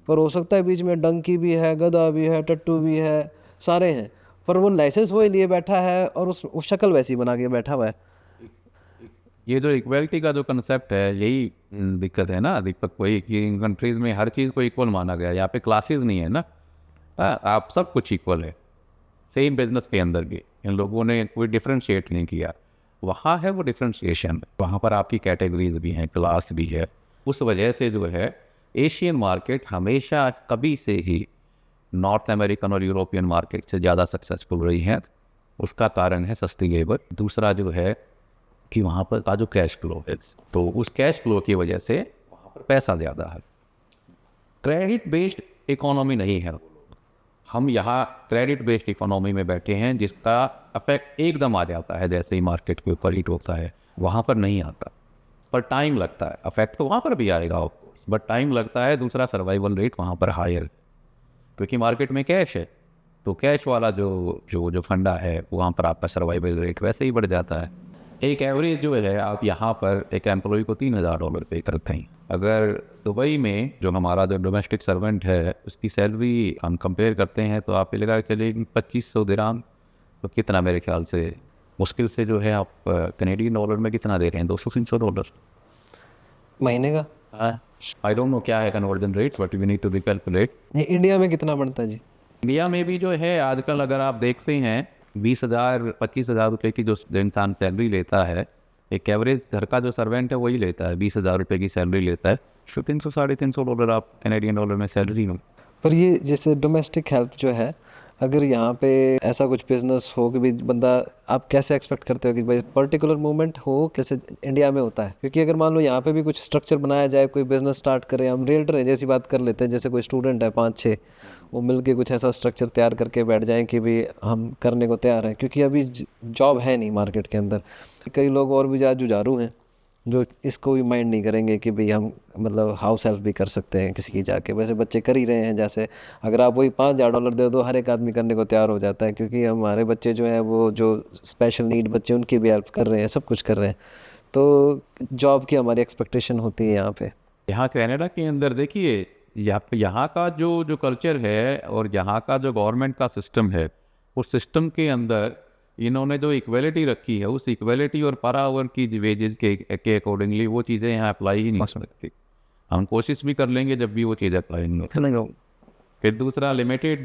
पर हो सकता है बीच में डंकी भी है, गधा भी है, टट्टू भी है, सारे हैं, पर वो लाइसेंस वही लिए बैठा है और उस शक्ल वैसी बना के बैठा हुआ है। ये जो इक्वलिटी का जो कंसेप्ट है, यही दिक्कत है ना दीपक। वही कि इन कंट्रीज़ में हर चीज़ को इक्वल माना गया। यहाँ पे क्लासेस नहीं है ना। आप सब कुछ इक्वल है, सेम बिजनेस के अंदर भी। इन लोगों ने कोई डिफ्रेंशिएट नहीं किया। वहाँ है वो डिफ्रेंशिएशन। वहाँ पर आपकी कैटेगरीज भी हैं, क्लास भी है। उस वजह से जो है एशियन मार्केट हमेशा कभी से ही नॉर्थ अमेरिकन और यूरोपियन मार्केट से ज़्यादा सक्सेसफुल रही हैं। उसका कारण है सस्ती लेबर। दूसरा जो है कि वहाँ पर का जो कैश फ्लो है, तो उस कैश फ्लो की वजह से वहाँ पर पैसा ज़्यादा है। क्रेडिट बेस्ड इकोनॉमी नहीं है। हम यहाँ क्रेडिट बेस्ड इकोनॉमी में बैठे हैं, जिसका अफेक्ट एकदम आ जाता है जैसे ही मार्केट के ऊपर हिट होता है। वहाँ पर नहीं आता, पर टाइम लगता है। अफेक्ट तो वहाँ पर भी आएगा ऑफकोर्स, बट टाइम लगता है। दूसरा, सर्वाइवल रेट वहाँ पर हायर, क्योंकि मार्केट में कैश है। तो कैश वाला जो फंडा है, वहाँ पर आपका सर्वाइवल रेट वैसे ही बढ़ जाता है। एक एवरेज जो है, आप यहाँ पर एक एम्प्लॉय को $3000 पे करते हैं। अगर दुबई में जो हमारा जो डोमेस्टिक सर्वेंट है, उसकी सैलरी हम कंपेयर करते हैं, तो आप लगा चलिए 2500 दिरहम, तो कितना मेरे ख्याल से मुश्किल से जो है आप कनेडियन डॉलर में कितना दे रहे हैं, $200-300 महीने का। आई डोंट नो क्या है conversion rate, but we need to be calculate. ये इंडिया में कितना बनता है जी? इंडिया में भी जो है आजकल अगर आप देखते हैं 20,000-25,000 रुपये की जो इंसान सैलरी लेता है, एक एवरेज घर का जो सर्वेंट है वही लेता है, 20,000 रुपये की सैलरी लेता है। तो $300-350 आप कनेडियन डॉलर में सैलरी हो। पर ये जैसे डोमेस्टिक हेल्प जो है, अगर यहाँ पे ऐसा कुछ बिजनेस हो कि भी बंदा, आप कैसे एक्सपेक्ट करते हो कि भाई पर्टिकुलर मूवमेंट हो कैसे इंडिया में होता है? क्योंकि अगर मान लो यहाँ पे भी कुछ स्ट्रक्चर बनाया जाए, कोई बिजनेस स्टार्ट करें, हम रियल्टर हैं जैसी बात कर लेते हैं, जैसे कोई स्टूडेंट है 5-6, वो मिल के कुछ ऐसा स्ट्रक्चर तैयार करके बैठ जाएं कि भी हम करने को तैयार हैं, क्योंकि अभी जॉब है नहीं मार्केट के अंदर। कई लोग और भी ज़्यादा जुझारू हैं, जो इसको भी माइंड नहीं करेंगे कि भाई हम मतलब हाउस हेल्प भी कर सकते हैं किसी की जाके। वैसे बच्चे कर ही रहे हैं, जैसे अगर आप वही $5,000 दे दो, हर एक आदमी करने को तैयार हो जाता है, क्योंकि हमारे बच्चे जो हैं वो जो स्पेशल नीड बच्चे उनकी भी हेल्प कर रहे हैं, सब कुछ कर रहे हैं। तो जॉब की हमारी एक्सपेक्टेशन होती है यहाँ पे। यहाँ कनाडा के अंदर देखिए, यहाँ का जो कल्चर है और यहाँ का जो गवर्नमेंट का सिस्टम है, उस सिस्टम के अंदर इन्होंने जो इक्वलिटी रखी है, उस इक्वलिटी और पर आवर की वेजेस के अकॉर्डिंगली वो चीज़ें यहाँ अप्लाई ही नहीं हो सकती। हम कोशिश भी कर लेंगे जब भी वो चीज़ अप्लाई नहीं होती। फिर दूसरा, लिमिटेड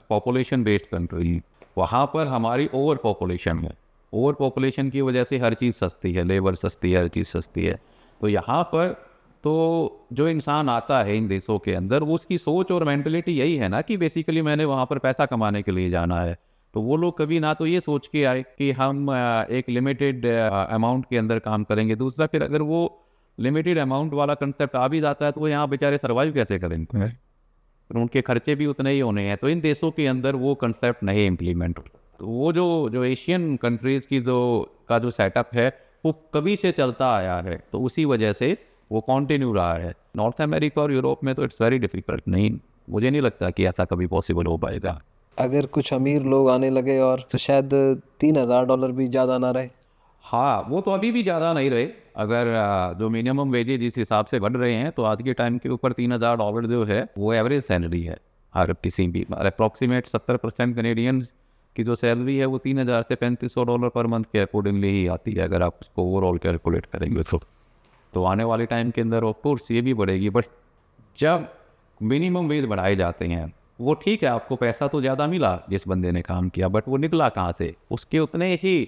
पॉपुलेशन बेस्ड कंट्री, वहाँ पर हमारी ओवर पॉपुलेशन है। ओवर पॉपुलेशन की वजह से हर चीज़ सस्ती है, लेबर सस्ती है, हर चीज़ सस्ती है। तो यहाँ पर तो जो इंसान आता है इन देशों के अंदर, वो उसकी सोच और मेंटलिटी यही है ना कि बेसिकली मैंने वहाँ पर पैसा कमाने के लिए जाना है। तो वो लोग कभी ना तो ये सोच के आए कि हम एक लिमिटेड अमाउंट के अंदर काम करेंगे। दूसरा, फिर अगर वो लिमिटेड अमाउंट वाला कंसेप्ट आ भी जाता है तो वो यहाँ बेचारे सर्वाइव कैसे करेंगे? तो उनके खर्चे भी उतने ही होने हैं। तो इन देशों के अंदर वो कंसेप्ट नहीं इम्प्लीमेंट होता। तो वो जो एशियन कंट्रीज़ की जो सेटअप है वो कभी से चलता आया है, तो उसी वजह से वो कंटिन्यू रहा है। नॉर्थ अमेरिका और यूरोप में तो इट्स वेरी डिफिकल्ट, नहीं, मुझे नहीं लगता कि ऐसा कभी पॉसिबल हो पाएगा। अगर कुछ अमीर लोग आने लगे और तो शायद $3,000 भी ज़्यादा ना रहे। हाँ, वो तो अभी भी ज़्यादा नहीं रहे। अगर जो मिनिमम वेजेज जिस हिसाब से बढ़ रहे हैं, तो आज के टाइम के ऊपर $3,000 जो है वो एवरेज सैलरी है। हर किसी भी अप्रॉक्सीमेट 70% कनेडियंस की जो सैलरी है वो $3,000 से $3,500 पर मंथ के अकॉर्डिंगली ही आती है, अगर आप उसको ओवरऑल कैलकुलेट करेंगे तो आने वाले टाइम के अंदर ऑफ कोर्स ये भी बढ़ेगी। बट जब मिनिमम वेज बढ़ाए जाते हैं, वो ठीक है, आपको पैसा तो ज़्यादा मिला जिस बंदे ने काम किया, बट वो निकला कहाँ से? उसके उतने ही,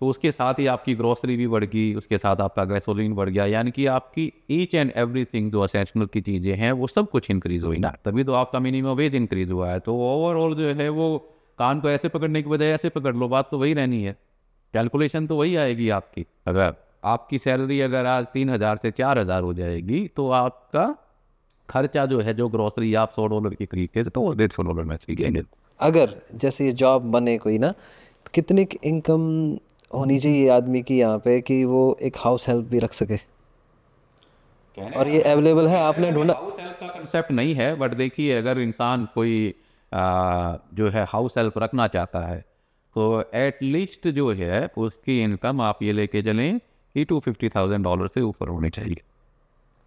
तो उसके साथ ही आपकी ग्रोसरी भी बढ़ गई, उसके साथ आपका गैसोलीन बढ़ गया, यानी कि आपकी ईच एंड एवरीथिंग जो असेंशनल की चीज़ें हैं वो सब कुछ इंक्रीज़ हुई ना, तभी तो आपका मिनिमम वेज इंक्रीज़ हुआ है। तो ओवरऑल जो है वो कान को ऐसे पकड़ने की बजाय ऐसे पकड़ लो, बात तो वही रहनी है, कैलकुलेशन तो वही आएगी आपकी। अगर आपकी सैलरी अगर आज 3,000 से 4,000 हो जाएगी, तो आपका खर्चा जो है, जो ग्रोसरी आप $100 की खरीदते तो वो $150 में सीखेंगे। अगर जैसे ये जॉब बने कोई ना, तो कितनी इनकम होनी चाहिए आदमी की यहाँ पे कि वो एक हाउस हेल्प भी रख सके? और ये अवेलेबल है, आपने ढूंढा? हाउस हेल्प का कंसेप्ट नहीं है, बट देखिए, अगर इंसान कोई जो है हाउस हेल्प रखना चाहता है, तो एटलीस्ट जो है उसकी इनकम आप ये लेके चलें कि $250,000 से ऊपर होनी चाहिए।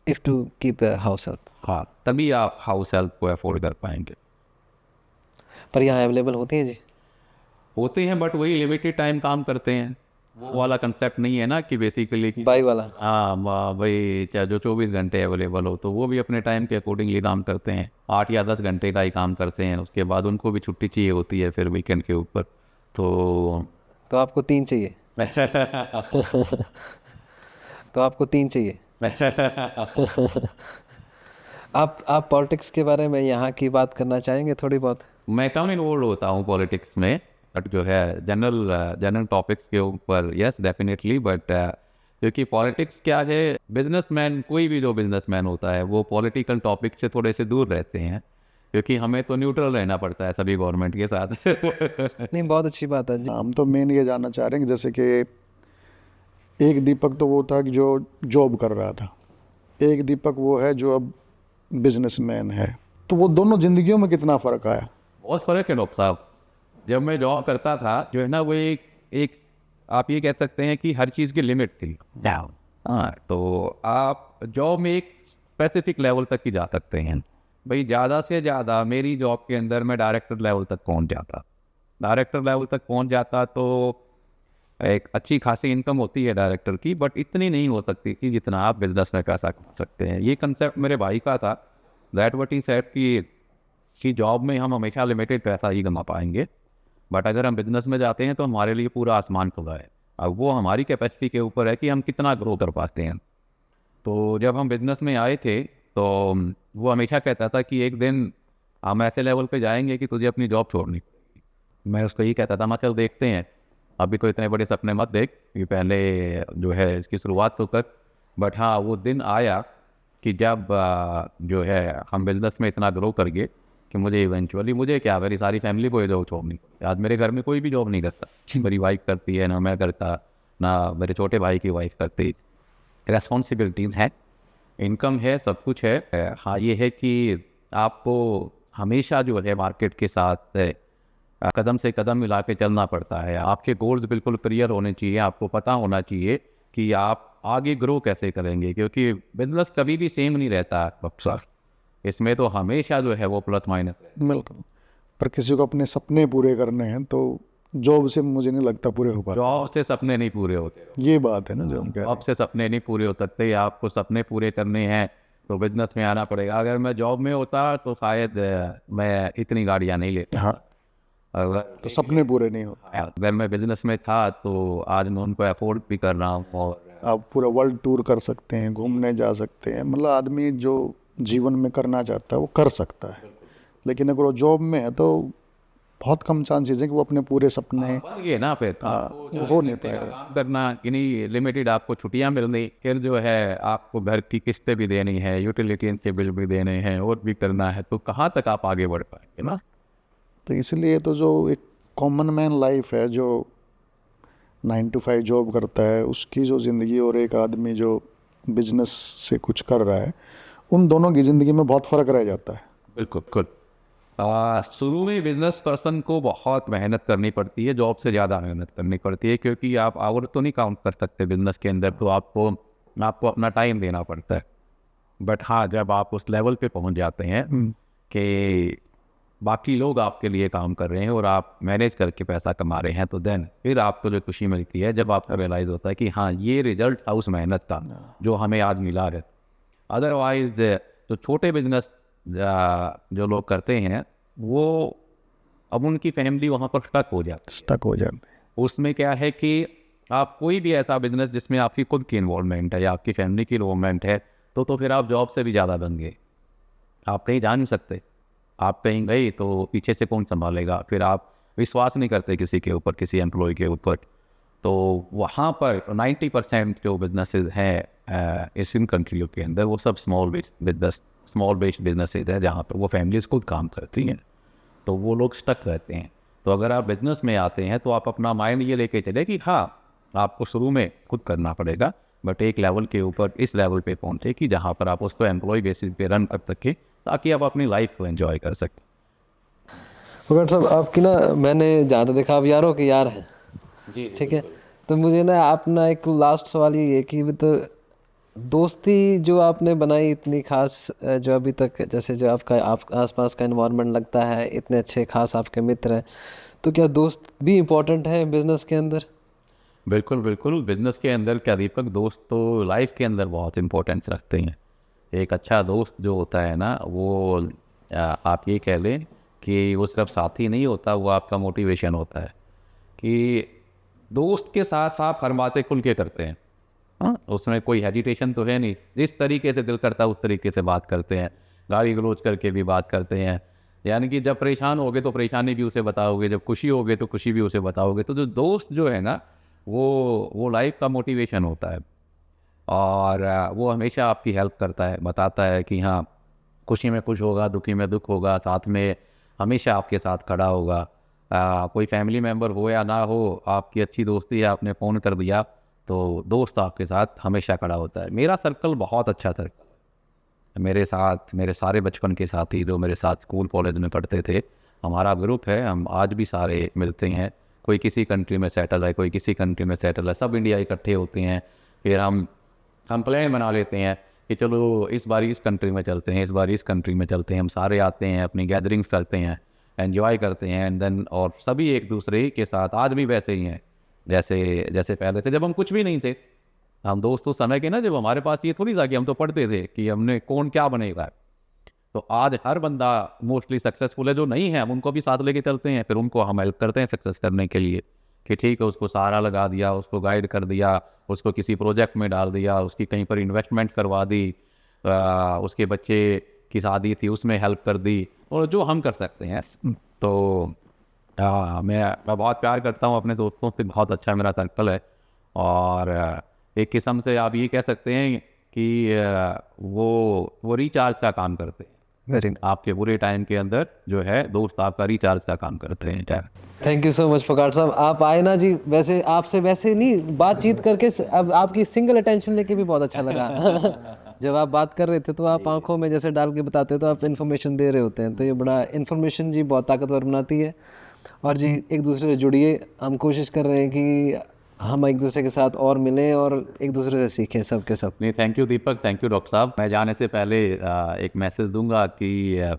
If two keep a house help. हाँ, तभी आप हाउस हेल्प को अफोर्ड कर पाएंगे। पर यहाँ अवेलेबल होती हैं जी? होते हैं, बट वही लिमिटेड टाइम काम करते हैं। वो वाला कंसेप्ट नहीं है ना कि बेसिकली बाई वाला। हाँ, भाई चाहे जो 24 घंटे अवेलेबल हो, तो वो भी अपने टाइम के अकॉर्डिंगली काम करते हैं। 8 या 10 घंटे का ही काम करते हैं, उसके बाद उनको भी छुट्टी चाहिए होती है फिर वीकेंड के ऊपर। तो आपको 3 चाहिए? तो आपको 3 चाहिए? आप पॉलिटिक्स के बारे में यहाँ की बात करना चाहेंगे थोड़ी बहुत? मैं कम इन्वॉल्व होता हूँ पॉलिटिक्स में, बट जो है जनरल टॉपिक्स के ऊपर यस डेफिनेटली। बट क्योंकि पॉलिटिक्स क्या है, बिजनेसमैन, कोई भी जो बिजनेसमैन होता है वो पॉलिटिकल टॉपिक से थोड़े से दूर रहते हैं, क्योंकि हमें तो न्यूट्रल रहना पड़ता है सभी गवर्नमेंट के साथ। नहीं, बहुत अच्छी बात है जी। हम तो मेन ये जानना चाह रहे हैं कि जैसे कि एक दीपक तो वो था कि जो जॉब कर रहा था, एक दीपक वो है जो अब बिजनेसमैन है, तो वो दोनों ज़िंदगियों में कितना फ़र्क आया? बहुत फ़र्क है डॉक्टर साहब। जब मैं जॉब करता था जो है ना, वो एक आप ये कह सकते हैं कि हर चीज़ की लिमिट थी। हाँ, तो आप जॉब में एक स्पेसिफिक लेवल तक ही जा सकते हैं। भाई ज़्यादा से ज़्यादा मेरी जॉब के अंदर मैं डायरेक्टर लेवल तक पहुंच जाता। डायरेक्टर लेवल तक पहुंच जाता तो एक अच्छी खासी इनकम होती है डायरेक्टर की, बट इतनी नहीं हो सकती थी जितना आप बिजनेस में पैसा कमा सकते हैं। ये कंसेप्ट मेरे भाई का था, दैट व्हाट ही सेड कि जॉब में हम हमेशा लिमिटेड पैसा ही कमा पाएंगे, बट अगर हम बिजनेस में जाते हैं तो हमारे लिए पूरा आसमान खुला है। अब वो हमारी कैपेसिटी के ऊपर है कि हम कितना ग्रो कर पाते हैं। तो जब हम बिजनेस में आए थे तो वो हमेशा कहता था कि एक दिन हम ऐसे लेवल पे जाएंगे कि तुझे अपनी जॉब छोड़नी पड़ेगी। मैं उसको यही कहता था, मैं चल देखते हैं, अभी तो इतने बड़े सपने मत देख, कि पहले जो है इसकी शुरुआत तो कर। बट हाँ, वो दिन आया कि जब जो है हम बिजनेस में इतना ग्रो कर गए कि मुझे इवेंचुअली, मुझे क्या, मेरी सारी फैमिली को ये जॉब छोड़नी। आज मेरे घर में कोई भी जॉब नहीं करता, मेरी वाइफ करती है, ना मैं करता, ना मेरे छोटे भाई की वाइफ करती। रेस्पॉन्सिबिलिटीज़ हैं, इनकम है, सब कुछ है। हाँ ये है कि आपको हमेशा जो है मार्केट के साथ कदम से कदम मिला के चलना पड़ता है। आपके गोल्स बिल्कुल क्लियर होने चाहिए, आपको पता होना चाहिए कि आप आगे ग्रो कैसे करेंगे, क्योंकि बिजनेस कभी भी सेम नहीं रहता है अक्सर, इसमें तो हमेशा जो है वो प्लस माइनस है। बिल्कुल। पर किसी को अपने सपने पूरे करने हैं तो जॉब से मुझे नहीं लगता पूरे हो पाते। जॉब से सपने नहीं पूरे होते, ये बात है ना जो हम कह रहे जॉब से सपने नहीं पूरे हो सकते। आपको सपने पूरे करने हैं तो बिजनेस में आना पड़ेगा। अगर मैं जॉब में होता तो शायद मैं इतनी गाड़ियाँ नहीं लेता। हैं। हाँ, अगर तो सपने पूरे नहीं होते। अगर मैं बिजनेस में था तो आज मैं उनको अफोर्ड भी कर रहा हूँ। और आप पूरा वर्ल्ड टूर कर सकते हैं, घूमने जा सकते हैं, मतलब आदमी जो जीवन में करना चाहता है वो कर सकता है। लेकिन अगर वो जॉब में है तो बहुत कम चांसेस है कि वो अपने पूरे सपने बन गए ना, फिर वो हो नहीं पाएगा। काम करना इन्हीं लिमिटेड, आपको छुट्टियां मिलनी, फिर जो है आपको घर की किस्तें भी देनी है, यूटिलिटी के बिल भी देने हैं और भी करना है, तो कहाँ तक आप आगे बढ़ पाएंगे ना। तो इसलिए तो जो एक कॉमन मैन लाइफ है, जो 9 to 5 जॉब करता है, उसकी जो ज़िंदगी और एक आदमी जो बिजनेस से कुछ कर रहा है, उन दोनों की ज़िंदगी में बहुत फ़र्क रह जाता है। बिल्कुल बिल्कुल। शुरू में बिजनेस पर्सन को बहुत मेहनत करनी पड़ती है, जॉब से ज़्यादा मेहनत करनी पड़ती है, क्योंकि आप आवर तो नहीं काउंट कर सकते बिजनेस के अंदर, तो आपको अपना टाइम देना पड़ता है। बट हाँ, जब आप उस लेवल पे पहुंच जाते हैं कि बाकी लोग आपके लिए काम कर रहे हैं और आप मैनेज करके पैसा कमा रहे हैं, तो देन फिर आपको जो खुशी मिलती है जब आपको रियलाइज़ होता है कि हाँ ये रिजल्ट था उस मेहनत का जो हमें आज मिला है। अदरवाइज जो छोटे बिजनेस जो लोग करते हैं वो अब उनकी फैमिली वहाँ पर स्टक हो जाती है। उसमें क्या है कि आप कोई भी ऐसा बिजनेस जिसमें आपकी खुद की इन्वॉल्वमेंट है या आपकी फैमिली की इन्वॉल्वमेंट है, तो फिर आप जॉब से भी ज़्यादा बन गए। आप कहीं जा नहीं सकते, आप कहीं गए तो पीछे से कौन संभालेगा, फिर आप विश्वास नहीं करते किसी के ऊपर, किसी एम्प्लॉय के ऊपर। तो वहाँ पर 90% जो बिजनेसेस हैं एशियन कंट्रियों के अंदर वो सब स्मॉल बेस्ड बिजनेसेस हैं, जहाँ पर वो फैमिलीज खुद काम करती हैं, तो वो लोग स्टक रहते हैं। तो अगर आप बिजनेस में आते हैं तो आप अपना माइंड ये लेके चले कि हाँ आपको शुरू में खुद करना पड़ेगा, बट एक लेवल के ऊपर इस लेवल पे पहुँचे कि जहाँ पर आप उसको एम्प्लॉय बेसिस पे रन कर सकें, ताकि आप अपनी लाइफ को एंजॉय कर सकें। फुकट साहब, आपकी ना मैंने जहाँ तक देखा आप यारों के यार हैं जी ठीक है। तो मुझे ना आप ना एक लास्ट सवाल ये है कि तो दोस्ती जो आपने बनाई इतनी खास, जो अभी तक जैसे जो आपका आसपास का एनवायरनमेंट लगता है, इतने अच्छे खास आपके मित्र हैं, तो क्या दोस्त भी इम्पोर्टेंट है बिजनेस के अंदर? बिल्कुल बिल्कुल। बिजनेस के अंदर क्या दीपक, दोस्त तो लाइफ के अंदर बहुत इम्पोर्टेंस रखते हैं। एक अच्छा दोस्त जो होता है ना वो आप ये कह लें कि वो सिर्फ साथी नहीं होता, वो आपका मोटिवेशन होता है। कि दोस्त के साथ आप हर बातें खुल के करते हैं, हाँ उसमें कोई हेजिटेशन तो है नहीं, जिस तरीके से दिल करता है उस तरीके से बात करते हैं, गाली गलौज करके भी बात करते हैं। यानी कि जब परेशान होगे तो परेशानी भी उसे बताओगे, जब खुशी होगे तो खुशी भी उसे बताओगे। तो जो दोस्त जो है ना वो लाइफ का मोटिवेशन होता है, और वो हमेशा आपकी हेल्प करता है, बताता है कि हाँ खुशी में खुश होगा, दुखी में दुख होगा, साथ में हमेशा आपके साथ खड़ा होगा। कोई फैमिली मेम्बर हो या ना हो, आपकी अच्छी दोस्ती है, आपने फ़ोन कर दिया तो दोस्त आपके साथ हमेशा खड़ा होता है। मेरा सर्कल बहुत अच्छा सर्कल है, मेरे साथ मेरे सारे बचपन के साथी जो मेरे साथ स्कूल कॉलेज में पढ़ते थे, हमारा ग्रुप है, हम आज भी सारे मिलते हैं। कोई किसी कंट्री में सेटल है, कोई किसी कंट्री में सेटल है, सब इंडिया इकट्ठे होते हैं। फिर हम प्लान बना लेते हैं कि चलो इस बार इस कंट्री में चलते हैं, इस बार इस कंट्री में चलते हैं। हम सारे आते हैं, अपनी गैदरिंग्स करते हैं, एंजॉय करते हैं, एंड देन और सभी एक दूसरे के साथ आज भी वैसे ही हैं जैसे पहले थे, जब हम कुछ भी नहीं थे। हम दोस्तों समय के ना, जब हमारे पास ये थोड़ी था कि हम तो पढ़ते थे कि हमने कौन क्या बनेगा। तो आज हर बंदा मोस्टली सक्सेसफुल है, जो नहीं है हम उनको भी साथ लेके चलते हैं, फिर उनको हम हेल्प करते हैं सक्सेस करने के लिए कि ठीक है उसको सहारा लगा दिया, उसको गाइड कर दिया, उसको किसी प्रोजेक्ट में डाल दिया, उसकी कहीं पर इन्वेस्टमेंट करवा दी, उसके बच्चे की शादी थी उसमें हेल्प कर दी, और जो हम कर सकते हैं। तो मैं बहुत प्यार करता हूँ अपने दोस्तों से, बहुत अच्छा मेरा सर्कल है। और एक किस्म से आप ये कह सकते हैं कि वो रिचार्ज का काम करते हैं। वेरी आपके बुरे टाइम के अंदर जो है दोस्त आपका रिचार्ज का काम करते हैं। Thank you so much Phogat साहब, आप आए ना जी, वैसे आपसे वैसे नहीं बातचीत करके अब आपकी सिंगल अटेंशन लेके भी बहुत अच्छा लगा। जब आप बात कर रहे थे तो आप आंखों में जैसे डाल के बताते हो तो आप इन्फॉर्मेशन दे रहे होते हैं, तो ये बड़ा इन्फॉर्मेशन जी बहुत ताकतवर बनाती है। और जी एक दूसरे से जुड़िए, हम कोशिश कर रहे हैं कि हम एक दूसरे के साथ और मिलें और एक दूसरे से सीखें सब के सब। नहीं, thank you Deepak, thank you doctor साहब। मैं जाने से पहले एक मैसेज दूंगा कि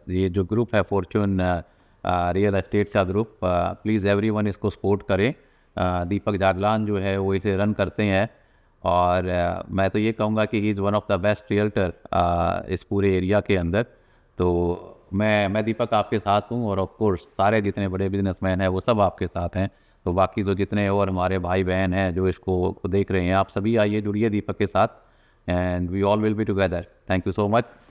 ये जो ग्रुप है फॉर्चून रियल एस्टेट का ग्रुप, प्लीज़ एवरीवन इसको सपोर्ट करें। दीपक जागलान जो है वो इसे रन करते हैं और मैं तो ये कहूँगा कि he is one of the best realtor इस पूरे एरिया के अंदर। तो मैं दीपक आपके साथ हूँ और ऑफ कोर्स सारे जितने बड़े बिजनेसमैन हैं वो सब आपके साथ हैं। तो बाकी जो जितने और हमारे भाई बहन हैं जो इसको देख रहे हैं, आप सभी आइए जुड़िए दीपक के साथ and we all will be together. Thank you so much.